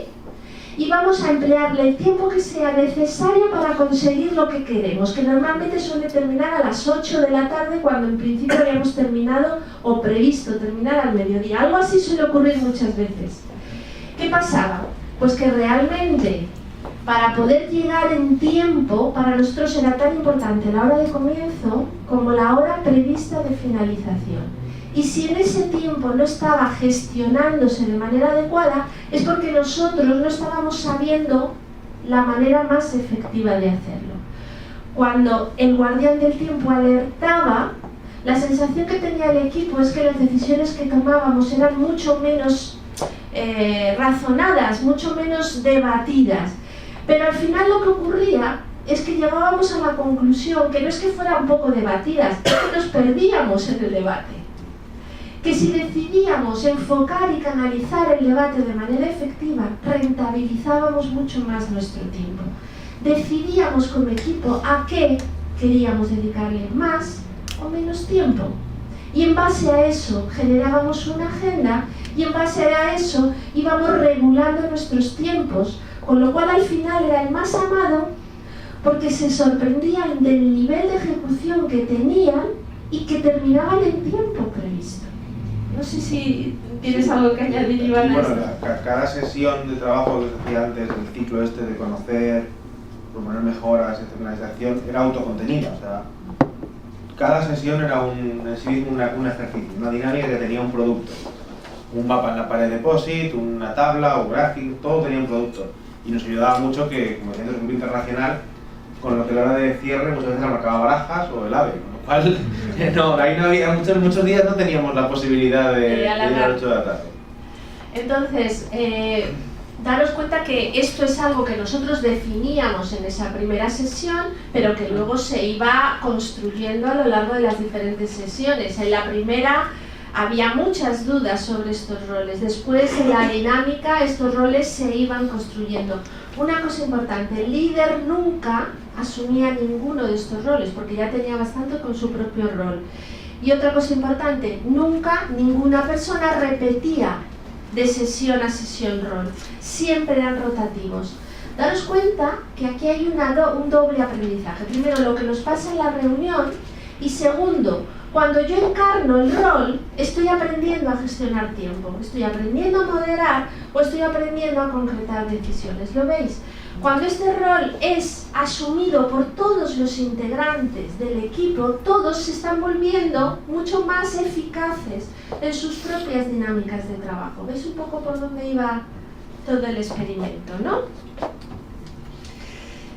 Y vamos a emplearle el tiempo que sea necesario para conseguir lo que queremos, que normalmente suele terminar a las 8 de la tarde, cuando en principio habíamos terminado o previsto terminar al mediodía. Algo así suele ocurrir muchas veces. ¿Qué pasaba? Pues que realmente, para poder llegar en tiempo, para nosotros era tan importante la hora de comienzo como la hora prevista de finalización. Y si en ese tiempo no estaba gestionándose de manera adecuada, es porque nosotros no estábamos sabiendo la manera más efectiva de hacerlo. Cuando el guardián del tiempo alertaba, la sensación que tenía el equipo es que las decisiones que tomábamos eran mucho menos razonadas, mucho menos debatidas. Pero al final lo que ocurría es que llegábamos a la conclusión que no es que fueran poco debatidas, es que nos perdíamos en el debate. Que si decidíamos enfocar y canalizar el debate de manera efectiva, rentabilizábamos mucho más nuestro tiempo. Decidíamos como equipo a qué queríamos dedicarle más o menos tiempo. Y en base a eso generábamos una agenda y en base a eso íbamos regulando nuestros tiempos, con lo cual al final era el más amado porque se sorprendían del nivel de ejecución que tenían y que terminaban en tiempo previsto. No sé si tienes algo que añadir, Iván. Bueno, cada sesión de trabajo que se hacía antes, el ciclo este de conocer, proponer mejoras, externalización, era autocontenida. O sea, cada sesión era en sí mismo un ejercicio, una dinámica que tenía un producto. Un mapa en la pared de POSIT, una tabla o gráfico, todo tenía un producto. Y nos ayudaba mucho que, como centro de grupo internacional, con lo que a la hora de cierre muchas veces la marcaba Barajas o el AVE, con lo cual ahí no había, muchos días no teníamos la posibilidad de ir a las 8 de la tarde. Entonces, daros cuenta que esto es algo que nosotros definíamos en esa primera sesión, pero que luego se iba construyendo a lo largo de las diferentes sesiones. En la primera había muchas dudas sobre estos roles. Después, en la dinámica, estos roles se iban construyendo. Una cosa importante, el líder nunca asumía ninguno de estos roles, porque ya tenía bastante con su propio rol. Y otra cosa importante, nunca ninguna persona repetía de sesión a sesión rol. Siempre eran rotativos. Daros cuenta que aquí hay un doble aprendizaje. Primero, lo que nos pasa en la reunión, y segundo, cuando yo encarno el rol, estoy aprendiendo a gestionar tiempo, estoy aprendiendo a moderar o estoy aprendiendo a concretar decisiones. ¿Lo veis? Cuando este rol es asumido por todos los integrantes del equipo, todos se están volviendo mucho más eficaces en sus propias dinámicas de trabajo. ¿Veis un poco por dónde iba todo el experimento, no?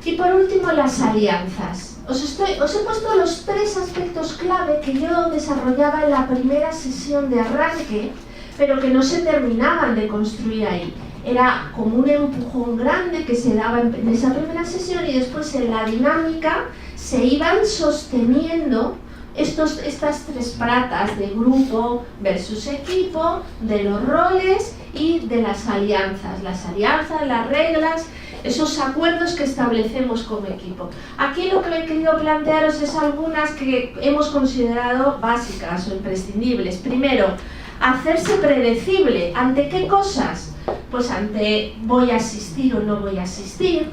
Y por último, las alianzas. Os he puesto los 3 aspectos clave que yo desarrollaba en la primera sesión de arranque, pero que no se terminaban de construir ahí. era como un empujón grande que se daba en esa primera sesión y después en la dinámica se iban sosteniendo estas tres patas de grupo versus equipo, de los roles y de las alianzas, las reglas, esos acuerdos que establecemos como equipo. Aquí lo que he querido plantearos es algunas que hemos considerado básicas o imprescindibles. Primero, hacerse predecible. ¿Ante qué cosas? Pues ante voy a asistir o no voy a asistir,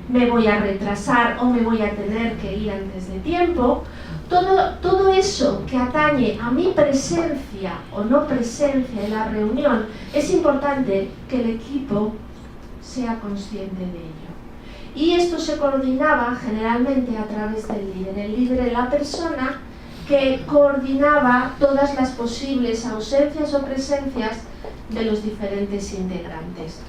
me voy a retrasar o me voy a tener que ir antes de tiempo. Todo eso que atañe a mi presencia o no presencia en la reunión, es importante que el equipo sea consciente de ello. Y esto se coordinaba generalmente a través del líder. El líder era la persona que coordinaba todas las posibles ausencias o presencias de los diferentes integrantes.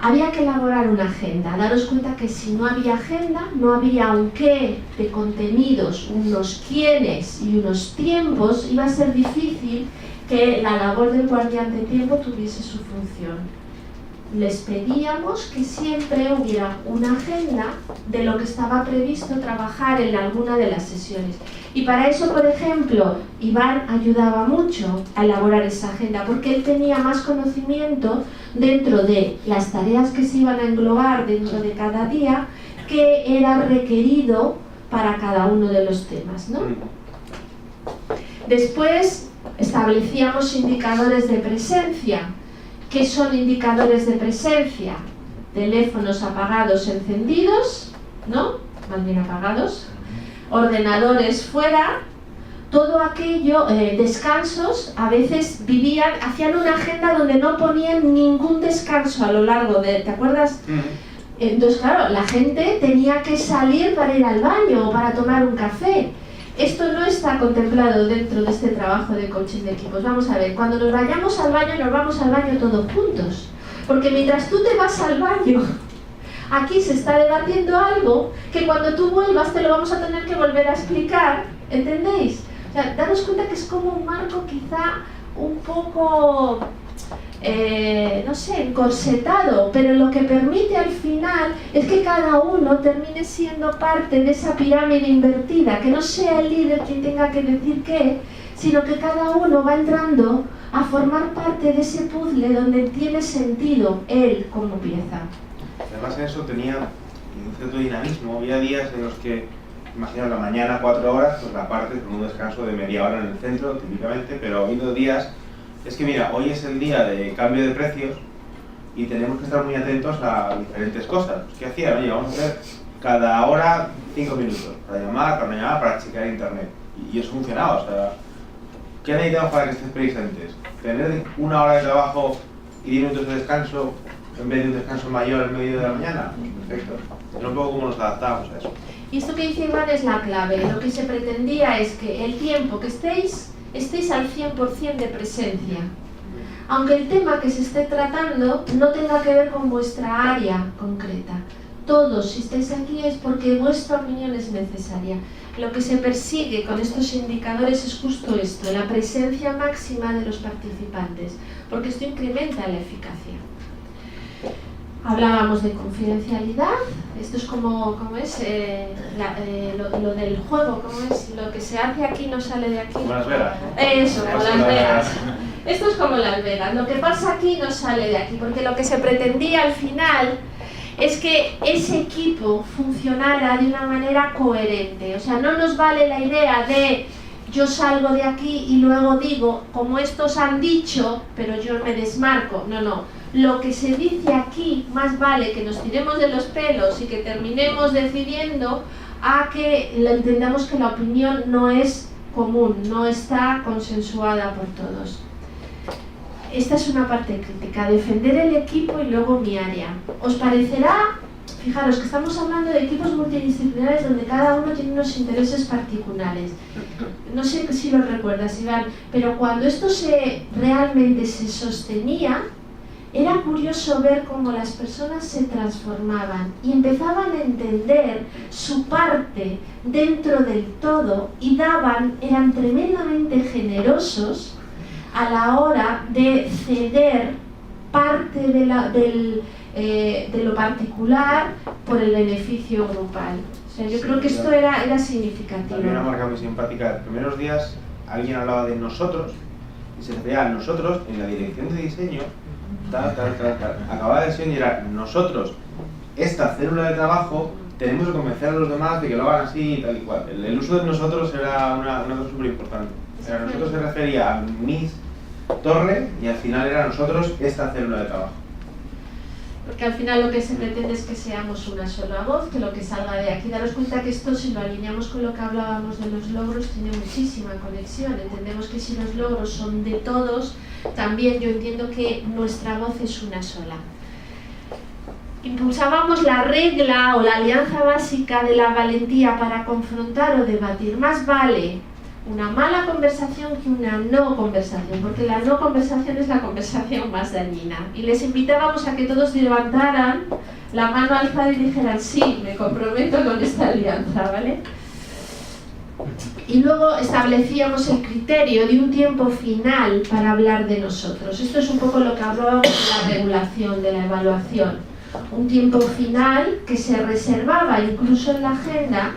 Había que elaborar una agenda. Daros cuenta que si no había agenda, no había un qué de contenidos, unos quiénes y unos tiempos, iba a ser difícil que la labor del guardián de tiempo tuviese su función. Les pedíamos que siempre hubiera una agenda de lo que estaba previsto trabajar en alguna de las sesiones. Y para eso, por ejemplo, Iván ayudaba mucho a elaborar esa agenda, porque él tenía más conocimiento dentro de las tareas que se iban a englobar dentro de cada día, que era requerido para cada uno de los temas, ¿no? Después establecíamos indicadores de presencia. ¿Qué son indicadores de presencia? Teléfonos apagados, encendidos, ¿no? Más bien apagados. Ordenadores fuera. Todo aquello, descansos, a veces hacían una agenda donde no ponían ningún descanso a lo largo de... ¿Te acuerdas? Entonces, claro, la gente tenía que salir para ir al baño o para tomar un café. Esto no está contemplado dentro de este trabajo de coaching de equipos. Vamos a ver, cuando nos vayamos al baño, nos vamos al baño todos juntos. Porque mientras tú te vas al baño, aquí se está debatiendo algo que cuando tú vuelvas te lo vamos a tener que volver a explicar. ¿Entendéis? O sea, daros cuenta que es como un marco quizá un poco... no sé, encorsetado, pero lo que permite al final es que cada uno termine siendo parte de esa pirámide invertida, que no sea el líder quien tenga que decir qué, sino que cada uno va entrando a formar parte de ese puzzle donde tiene sentido él como pieza. Además eso tenía un cierto dinamismo. Había días en los que, imaginaos la mañana 4 horas, pues la parte con un descanso de media hora en el centro, típicamente, pero ha habido días. Es que mira, hoy es el día de cambio de precios y tenemos que estar muy atentos a diferentes cosas. ¿Qué hacía? Oye, vamos a hacer cada hora 5 minutos para llamar, para chequear internet. Y eso funcionaba. O sea, ¿qué necesitamos para que estés presentes? Tener 1 hora de trabajo y 10 minutos de descanso en vez de un descanso mayor al medio de la mañana. Perfecto. Es un poco como nos adaptamos a eso. Y esto que dice Iván es la clave. Lo que se pretendía es que el tiempo que estéis al 100% de presencia. Aunque el tema que se esté tratando no tenga que ver con vuestra área concreta. Todos, si estáis aquí es porque vuestra opinión es necesaria. Lo que se persigue con estos indicadores es justo esto, la presencia máxima de los participantes, porque esto incrementa la eficacia. Hablábamos de confidencialidad, esto es como es lo del juego, como es lo que se hace aquí no sale de aquí. Como Las Vegas. Eso, como Las Vegas. Esto es como Las Vegas, lo que pasa aquí no sale de aquí, porque lo que se pretendía al final es que ese equipo funcionara de una manera coherente. O sea, no nos vale la idea de yo salgo de aquí y luego digo, como estos han dicho, pero yo me desmarco. No, no. Lo que se dice aquí, más vale que nos tiremos de los pelos y que terminemos decidiendo a que entendamos que la opinión no es común, no está consensuada por todos. Esta es una parte crítica, defender el equipo y luego mi área. ¿Os parecerá? Fijaros que estamos hablando de equipos multidisciplinares donde cada uno tiene unos intereses particulares. No sé si lo recuerdas, Iván, pero cuando esto realmente se sostenía, era curioso ver cómo las personas se transformaban y empezaban a entender su parte dentro del todo y eran tremendamente generosos a la hora de ceder parte de lo particular por el beneficio grupal. O sea, yo creo que esto era significativo. Había una marca muy simpática. Los primeros días alguien hablaba de nosotros y se refería a nosotros en la dirección de diseño, tal. Acababa la sesión y era nosotros, esta célula de trabajo, tenemos que convencer a los demás de que lo hagan así y tal y cual. El uso de nosotros era una cosa súper importante. Nosotros se refería a Miss Torre y al final era nosotros esta célula de trabajo. Porque al final lo que se pretende es que seamos una sola voz, que lo que salga de aquí. Daros cuenta que esto, si lo alineamos con lo que hablábamos de los logros, tiene muchísima conexión. Entendemos que si los logros son de todos, también yo entiendo que nuestra voz es una sola. Impulsábamos la regla o la alianza básica de la valentía para confrontar o debatir. Más vale una mala conversación que una no conversación, porque la no conversación es la conversación más dañina. Y les invitábamos a que todos levantaran la mano alzada y dijeran sí, me comprometo con esta alianza, ¿vale? Y luego establecíamos el criterio de un tiempo final para hablar de nosotros. Esto es un poco lo que hablábamos de la regulación, de la evaluación. Un tiempo final que se reservaba incluso en la agenda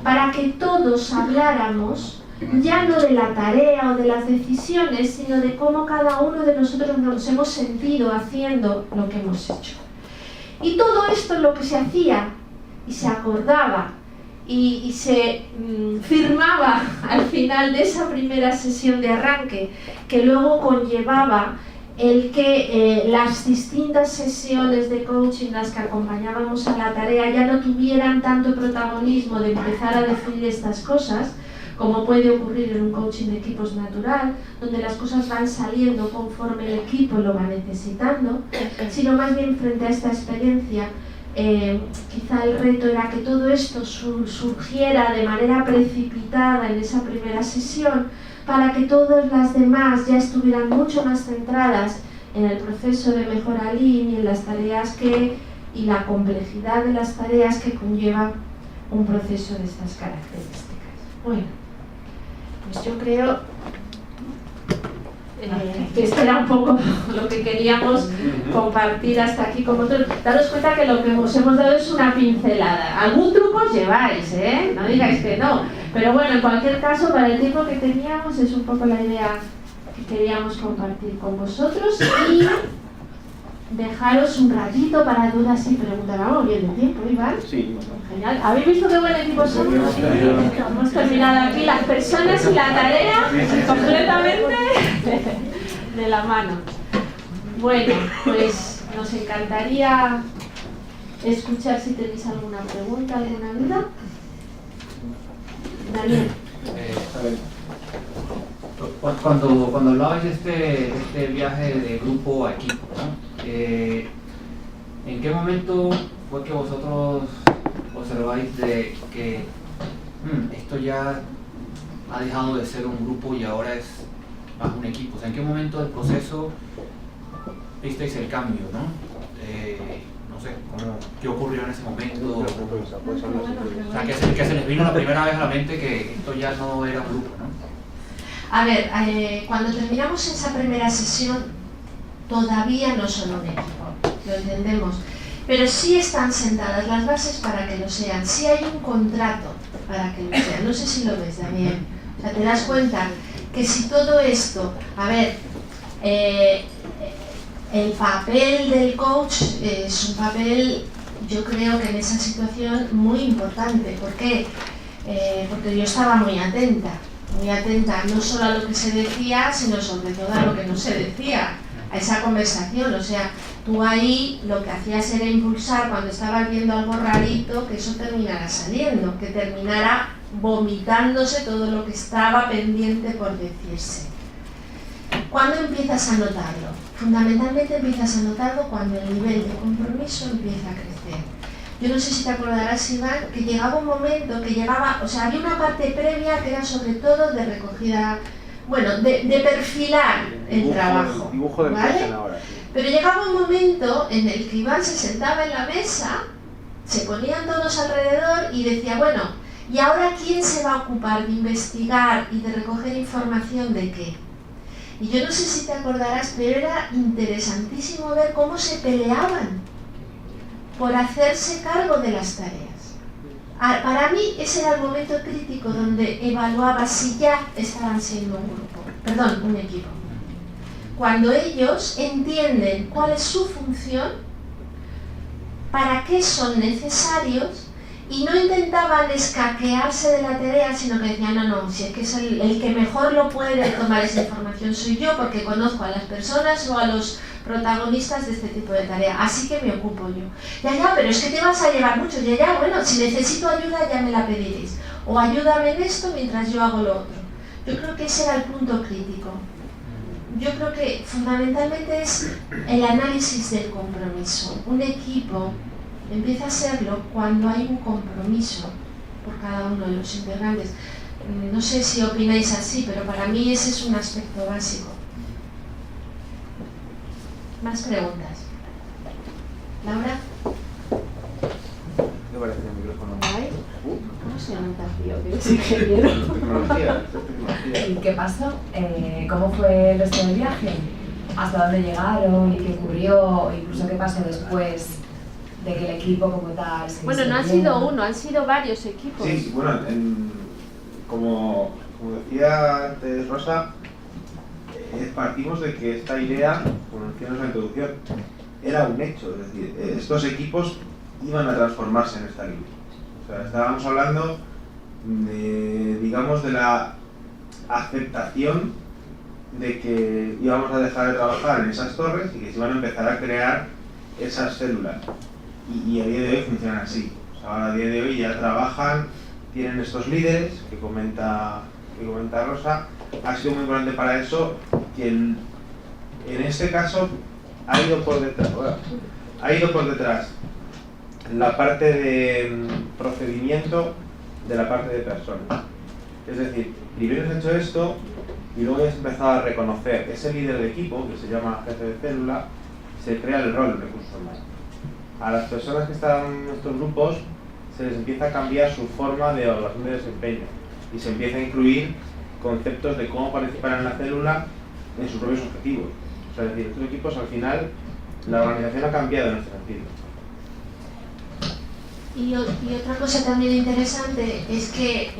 para que todos habláramos ya no de la tarea o de las decisiones, sino de cómo cada uno de nosotros nos hemos sentido haciendo lo que hemos hecho. Y todo esto es lo que se hacía y se acordaba y se firmaba al final de esa primera sesión de arranque, que luego conllevaba el que las distintas sesiones de coaching, las que acompañábamos a la tarea, ya no tuvieran tanto protagonismo de empezar a definir estas cosas, como puede ocurrir en un coaching de equipos natural, donde las cosas van saliendo conforme el equipo lo va necesitando, sino más bien frente a esta experiencia, quizá el reto era que todo esto surgiera de manera precipitada en esa primera sesión, para que todas las demás ya estuvieran mucho más centradas en el proceso de mejora Lean y en las tareas y la complejidad de las tareas que conlleva un proceso de estas características. Bueno, pues yo creo que esto era un poco lo que queríamos compartir hasta aquí con vosotros. Daros cuenta que lo que os hemos dado es una pincelada. Algún truco os lleváis, no digáis que no. Pero bueno, en cualquier caso, para el tiempo que teníamos, es un poco la idea que queríamos compartir con vosotros y dejaros un ratito para dudas y preguntas. Vamos bien de tiempo, Iván. Sí. Genial. ¿Habéis visto qué buen equipo somos? Hemos terminado aquí las personas y la tarea completamente de la mano. Bueno, pues nos encantaría escuchar si tenéis alguna pregunta, alguna duda. Daniel. Cuando hablabais de este viaje de grupo a equipo, ¿no? ¿En qué momento fue que vosotros observáis de que esto ya ha dejado de ser un grupo y ahora es más un equipo? O sea, ¿en qué momento del proceso visteis el cambio, no? No sé, ¿qué ocurrió en ese momento? O sea, que se les vino la primera vez a la mente que esto ya no era un grupo, ¿no? A ver, cuando terminamos esa primera sesión, todavía no son un equipo, lo entendemos, pero sí están sentadas las bases para que lo sean, sí hay un contrato para que lo sean. No sé si lo ves, Daniel. O sea, te das cuenta que si todo esto, a ver, el papel del coach es un papel, yo creo que en esa situación muy importante. ¿Por qué? Porque yo estaba muy atenta, no solo a lo que se decía, sino sobre todo a lo que no se decía, a esa conversación. O sea, tú ahí lo que hacías era impulsar, cuando estabas viendo algo rarito, que eso terminara saliendo, que terminara vomitándose todo lo que estaba pendiente por decirse. ¿Cuándo empiezas a notarlo? Fundamentalmente empiezas a notarlo cuando el nivel de compromiso empieza a crecer. Yo no sé si te acordarás, Iván, que llegaba un momento que llegaba, o sea, había una parte previa que era sobre todo de recogida, bueno, de perfilar el trabajo, dibujo del ¿vale? ahora, sí. Pero llegaba un momento en el que Iván se sentaba en la mesa, se ponían todos alrededor y decía, bueno, ¿y ahora quién se va a ocupar de investigar y de recoger información de qué? Y yo no sé si te acordarás, pero era interesantísimo ver cómo se peleaban por hacerse cargo de las tareas. Para mí ese era el momento crítico donde evaluaba si ya estaban siendo un equipo. Cuando ellos entienden cuál es su función, para qué son necesarios, y no intentaban escaquearse de la tarea, sino que decían, no, si es que es el que mejor lo puede tomar esa información soy yo, porque conozco a las personas o a los protagonistas de este tipo de tarea, así que me ocupo yo. Ya, pero es que te vas a llevar mucho, ya, bueno, si necesito ayuda ya me la pediréis, o ayúdame en esto mientras yo hago lo otro. Yo creo que ese era el punto crítico. Yo creo que fundamentalmente es el análisis del compromiso. Un equipo empieza a serlo cuando hay un compromiso por cada uno de los integrantes. No sé si opináis así, pero para mí ese es un aspecto básico. Más preguntas. Laura. ¿Qué parece el micrófono? ¿Cómo se nota, tío? Que eres ingeniero. Tecnología. ¿Y qué pasó? ¿Cómo fue el resto del viaje? ¿Hasta dónde llegaron y qué ocurrió? Incluso qué pasó después de que el equipo como tal se Bueno, no han sido uno, han sido varios equipos. Sí, bueno, como decía antes Rosa, partimos de que esta idea, como decíamos en la introducción, era un hecho, es decir, estos equipos iban a transformarse en esta línea. O sea, estábamos hablando de, digamos, de la aceptación de que íbamos a dejar de trabajar en esas torres y que se iban a empezar a crear esas células. Y a día de hoy funcionan así. O sea, ahora a día de hoy ya trabajan, tienen estos líderes que comenta Rosa. Ha sido muy importante para eso que en este caso ha ido por detrás la parte de procedimiento de la parte de personas. Es decir, primero has hecho esto y luego has empezado a reconocer ese líder de equipo, que se llama jefe de célula, se crea el rol de recursos humanos. A las personas que están en estos grupos se les empieza a cambiar su forma de evaluación de desempeño y se empieza a incluir conceptos de cómo participar en la célula en sus propios objetivos. O sea, es decir, estos equipos al final la organización ha cambiado en este sentido. Y otra cosa también interesante es que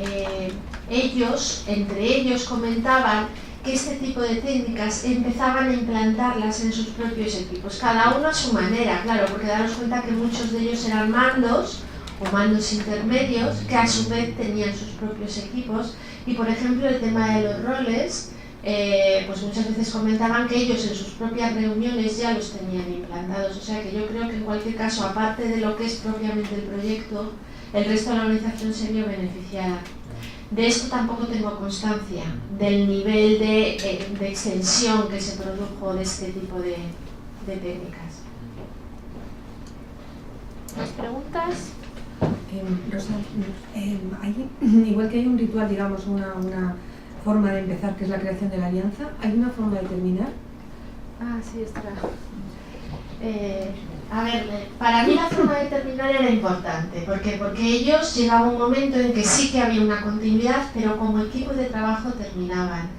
entre ellos comentaban que este tipo de técnicas empezaban a implantarlas en sus propios equipos, cada uno a su manera, claro, porque daros cuenta que muchos de ellos eran mandos o mandos intermedios que a su vez tenían sus propios equipos. Y por ejemplo el tema de los roles, pues muchas veces comentaban que ellos en sus propias reuniones ya los tenían implantados. O sea que yo creo que en cualquier caso, aparte de lo que es propiamente el proyecto, el resto de la organización se vio beneficiada. De esto tampoco tengo constancia, del nivel de extensión que se produjo de este tipo de técnicas. ¿Más preguntas? Rosa, igual que hay un ritual, digamos, una forma de empezar, que es la creación de la alianza, ¿hay una forma de terminar? Sí, está. A ver, para mí la forma de terminar era importante, porque ellos llegaba un momento en que sí que había una continuidad, pero como equipo de trabajo terminaban.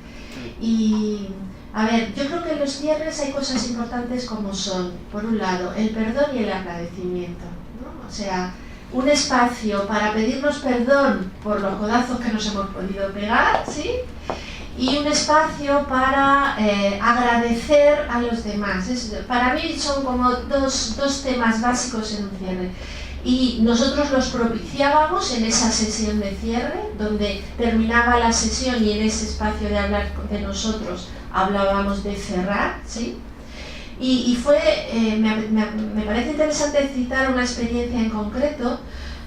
Y, a ver, yo creo que en los cierres hay cosas importantes como son, por un lado, el perdón y el agradecimiento, ¿no? O sea, un espacio para pedirnos perdón por los codazos que nos hemos podido pegar, ¿sí? Y un espacio para agradecer a los demás. Para mí son como dos temas básicos en un cierre. Y nosotros los propiciábamos en esa sesión de cierre, donde terminaba la sesión y en ese espacio de hablar de nosotros hablábamos de cerrar, ¿sí? Y fue, me parece interesante citar una experiencia en concreto,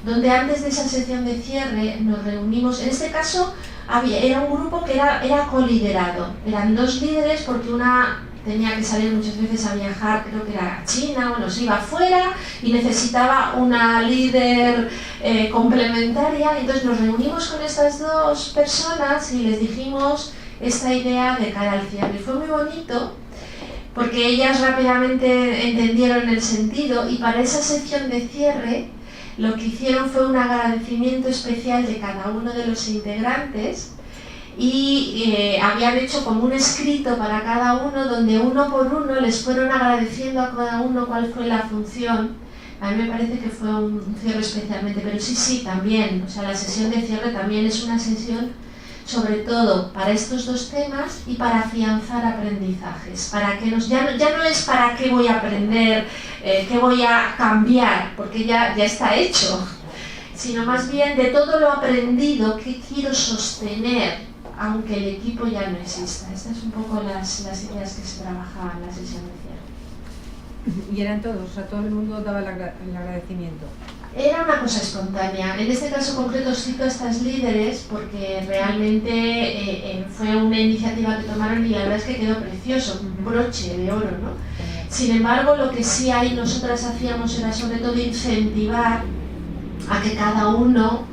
donde antes de esa sesión de cierre nos reunimos. En este caso era un grupo que era coliderado, eran dos líderes porque una tenía que salir muchas veces a viajar, creo que era a China, bueno, se iba afuera y necesitaba una líder complementaria. Entonces nos reunimos con estas dos personas y les dijimos esta idea de cara al cierre. Y fue muy bonito porque ellas rápidamente entendieron el sentido, y para esa sesión de cierre lo que hicieron fue un agradecimiento especial de cada uno de los integrantes, y habían hecho como un escrito para cada uno donde uno por uno les fueron agradeciendo a cada uno cuál fue la función. A mí me parece que fue un cierre especialmente, pero sí, también, o sea, la sesión de cierre también es una sesión sobre todo para estos dos temas y para afianzar aprendizajes, para que ya no es para qué voy a aprender, qué voy a cambiar, porque ya está hecho, sino más bien de todo lo aprendido, qué quiero sostener, aunque el equipo ya no exista. Estas son un poco las ideas que se trabajaban en la sesión de cierre. Y eran todos, o sea, todo el mundo daba el agradecimiento. Era una cosa espontánea. En este caso concreto cito a estas líderes porque realmente fue una iniciativa que tomaron y la verdad es que quedó precioso, un broche de oro, ¿no? Sin embargo, lo que sí ahí nosotras hacíamos era sobre todo incentivar a que cada uno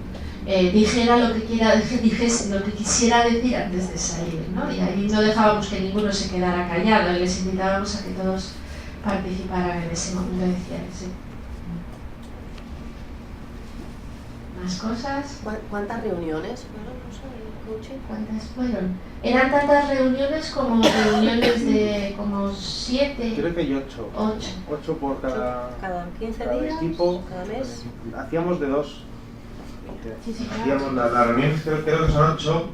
dijera lo que dijese, lo que quisiera decir antes de salir, ¿no? Y ahí no dejábamos que ninguno se quedara callado, les invitábamos a que todos participaran en ese momento de cierre. ¿Sí? ¿Más cosas? ¿Cuántas reuniones fueron, no sé, el coaching? ¿Cuántas fueron? Eran tantas reuniones como reuniones de como 7. Creo que hay 8. 8 por cada 15 cada días, equipo. cada mes. Hacíamos de 2. Sí, claro. Hacíamos las reuniones, creo que son 8,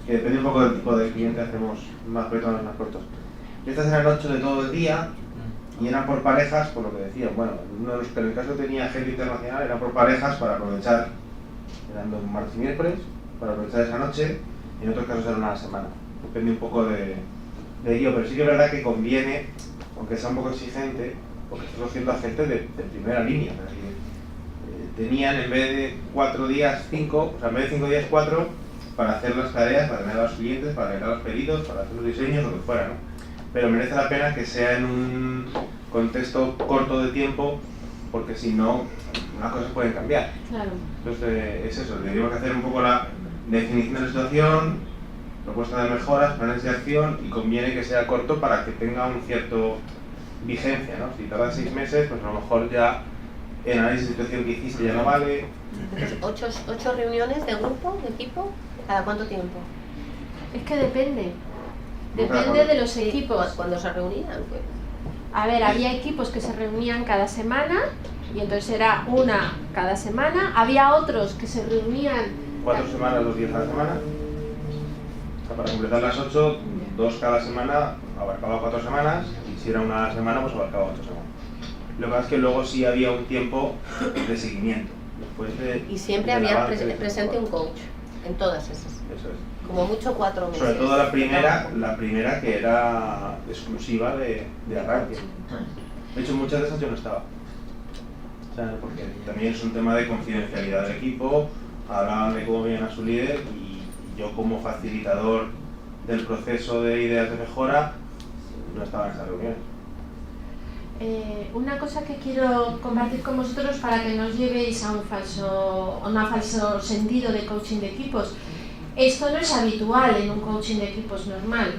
que depende un poco del tipo de cliente, hacemos más cortos, más cortos. Estas eran 8 de todo el día y eran por parejas, por lo que decían. Bueno, en el caso tenía gente internacional, eran por parejas para aprovechar, eran los martes y miércoles, para aprovechar esa noche, y en otros casos eran una a la semana. Depende un poco de ello, pero sí que es verdad que conviene, aunque sea un poco exigente, porque estás haciendo a gente de primera línea. Es decir, tenían en vez de 4 días 5, o sea, en vez de 5 días 4, para hacer las tareas, para tener a los clientes, para tener los pedidos, para hacer los diseños, lo que fuera, ¿no? Pero merece la pena que sea en un contexto corto de tiempo, porque si no, las cosas pueden cambiar. Claro. Entonces es eso, tenemos que hacer un poco la definición de la situación, propuesta de mejoras, planes de acción, y conviene que sea corto para que tenga un cierto vigencia, ¿no? Si tarda 6 meses, pues a lo mejor ya el análisis de situación que hiciste ya no vale. Entonces, 8 reuniones de grupo, de equipo, ¿cada cuánto tiempo? Es que depende de los equipos. Cuando se reunían, pues. A ver, había equipos que se reunían cada semana y entonces era una cada semana. Había otros que se reunían 4 semanas, 2 días a la semana. O sea, para completar las 8, 2 cada semana abarcaba 4 semanas, y si era una a la semana, pues abarcaba 8 semanas. Lo que pasa es que luego sí había un tiempo de seguimiento. Después y siempre había presente un coach en todas esas. Eso es. Como mucho 4 meses. Sobre todo la primera que era exclusiva de arranque. De hecho, muchas de esas yo no estaba. O sea, porque también es un tema de confidencialidad del equipo, hablaban de cómo veían a su líder, y yo como facilitador del proceso de ideas de mejora no estaba en esas reuniones. Una cosa que quiero compartir con vosotros para que no os llevéis a un falso sentido de coaching de equipos. Esto no es habitual en un coaching de equipos normal.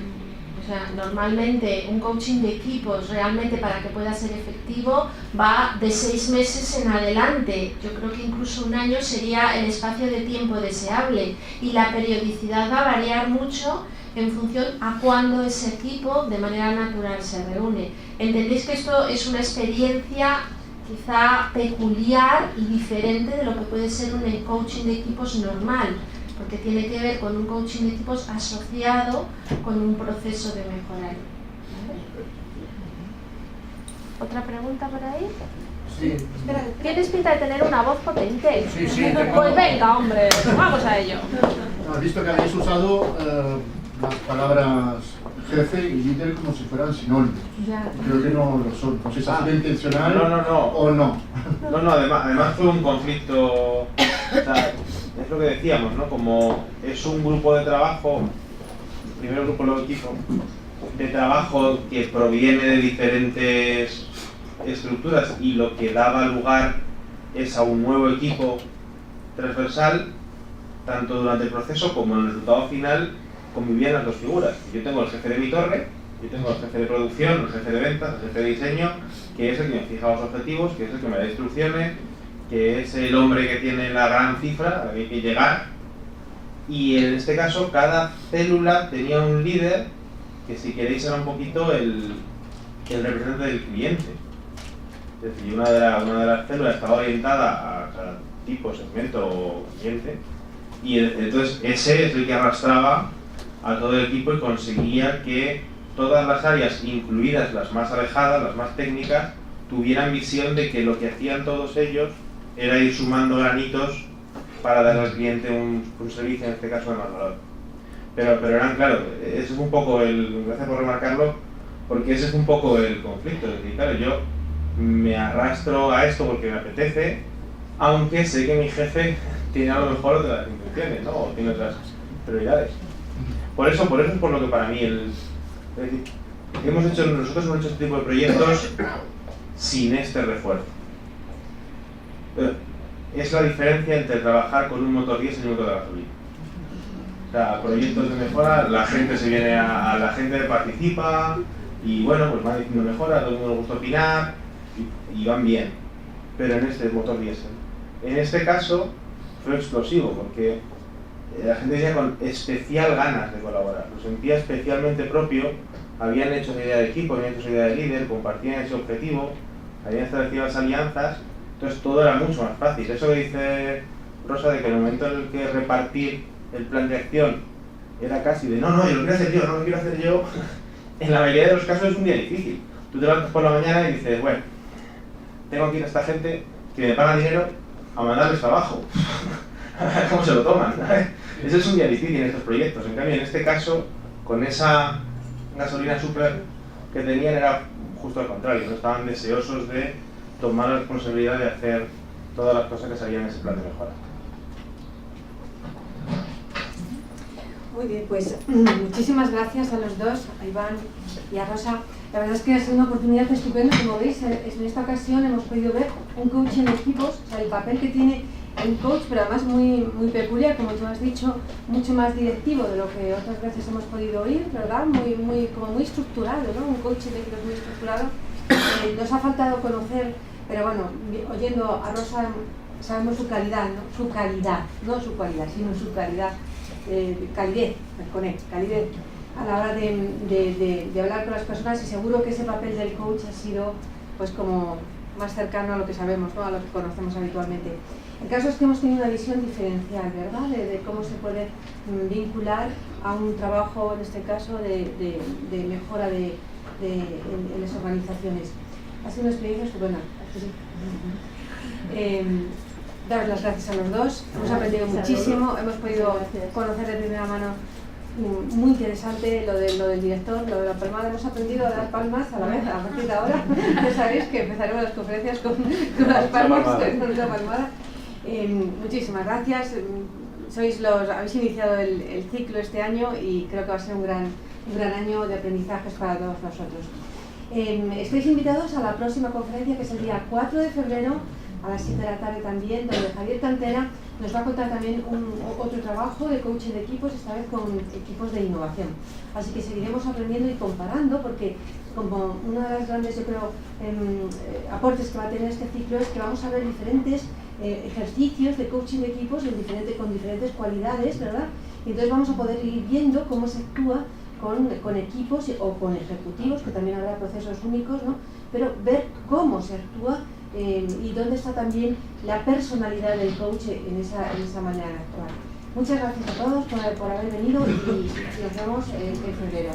O sea, normalmente un coaching de equipos realmente para que pueda ser efectivo va de 6 meses en adelante. Yo creo que incluso un año sería el espacio de tiempo deseable, y la periodicidad va a variar mucho en función a cuándo ese equipo de manera natural se reúne. Entendéis que esto es una experiencia quizá peculiar y diferente de lo que puede ser un coaching de equipos normal, porque tiene que ver con un coaching de equipos asociado con un proceso de mejora. ¿Vale? ¿Otra pregunta por ahí? Sí. Tienes pinta de tener una voz potente. Sí, sí, tengo. Pues venga, hombre, vamos a ello. Has visto que habéis usado las palabras jefe y líder como si fueran sinónimos. Ya. Creo que no lo son. No sé si ha sido intencional No. o no. No, además fue un conflicto. O sea, es lo que decíamos, ¿no? Como es un grupo de trabajo, primero grupo, luego equipo, de trabajo que proviene de diferentes estructuras, y lo que daba lugar es a un nuevo equipo transversal, tanto durante el proceso como en el resultado final convivían las dos figuras. Yo tengo el jefe de mi torre, yo tengo el jefe de producción, el jefe de ventas, el jefe de diseño, que es el que me fija los objetivos, que es el que me da instrucciones, que es el hombre que tiene la gran cifra a la que hay que llegar, Y en este caso cada célula tenía un líder que, si queréis, era un poquito el representante del cliente. Es decir, una de las células estaba orientada a cada tipo, segmento o cliente, y entonces ese es el que arrastraba a todo el equipo y conseguía que todas las áreas, incluidas las más alejadas, las más técnicas, tuvieran visión de que lo que hacían todos ellos era ir sumando granitos para dar al cliente un servicio, en este caso de más valor. Pero eran, claro, eso es un poco gracias por remarcarlo, porque ese es un poco el conflicto. Es decir, claro, yo me arrastro a esto porque me apetece, aunque sé que mi jefe tiene a lo mejor otras intenciones, ¿no? O tiene otras prioridades. Por eso es por lo que para mí es decir, nosotros hemos hecho este tipo de proyectos sin este refuerzo. Es la diferencia entre trabajar con un motor diésel y un motor de gasolina. O sea, proyectos de mejora, la gente se viene la gente participa y bueno, pues van diciendo mejora, a todo el mundo le gusta opinar y van bien. Pero en este motor diésel, en este caso fue explosivo porque la gente decía con especial ganas de colaborar, lo sentía especialmente propio, habían hecho esa idea de equipo, habían hecho esa idea de líder, compartían ese objetivo, habían establecido las alianzas, entonces todo era mucho más fácil. Eso que dice Rosa, de que en el momento en el que repartir el plan de acción era casi de no, yo lo quiero hacer yo, no lo quiero hacer yo, en la mayoría de los casos es un día difícil. Tú te levantas por la mañana y dices, bueno, tengo aquí a esta gente que me paga dinero a mandarles trabajo. ¿Cómo se lo toman? Eso es un día difícil en estos proyectos. En cambio, en este caso, con esa gasolina super que tenían, era justo al contrario, no estaban deseosos de tomar la responsabilidad de hacer todas las cosas que salían en ese plan de mejora. Muy bien, pues muchísimas gracias a los dos, a Iván y a Rosa. La verdad es que ha sido una oportunidad estupenda. Como veis, en esta ocasión hemos podido ver un coach en equipos, o sea, el papel que tiene el coach, pero además muy peculiar, como tú has dicho, mucho más directivo de lo que otras veces hemos podido oír, ¿verdad? Como muy estructurado, ¿no? Un coach de equipos muy estructurado. Nos ha faltado conocer, pero bueno, oyendo a Rosa sabemos su calidad, ¿no? Su calidad, no su cualidad, sino su calidad. Calidez a la hora de hablar con las personas, y seguro que ese papel del coach ha sido pues como más cercano a lo que sabemos, ¿no? A lo que conocemos habitualmente. El caso es que hemos tenido una visión diferencial, ¿verdad? De cómo se puede vincular a un trabajo, en este caso, de mejora en las organizaciones. Ha sido una experiencia estupenda. Daros las gracias a los dos, hemos aprendido muchísimo, hemos podido conocer de primera mano muy interesante lo del director, lo de la palmada. Hemos aprendido a dar palmas a la vez, a partir de ahora. Ya sabéis que empezaremos las conferencias con las palmas, con una palmada. Muchísimas gracias. Habéis iniciado el ciclo este año y creo que va a ser un gran año de aprendizajes para todos nosotros. Estáis invitados a la próxima conferencia, que es el día 4 de febrero, a las 7 de la tarde también, donde Javier Cantera nos va a contar también otro trabajo de coaching de equipos, esta vez con equipos de innovación. Así que seguiremos aprendiendo y comparando, porque como una de las grandes, yo creo, aportes que va a tener este ciclo es que vamos a ver diferentes ejercicios de coaching de equipos con diferentes cualidades, ¿verdad? Y entonces vamos a poder ir viendo cómo se actúa con equipos o con ejecutivos, que también habrá procesos únicos, ¿no? Pero ver cómo se actúa y dónde está también la personalidad del coach en esa manera de actuar. Muchas gracias a todos por haber venido y nos vemos en febrero.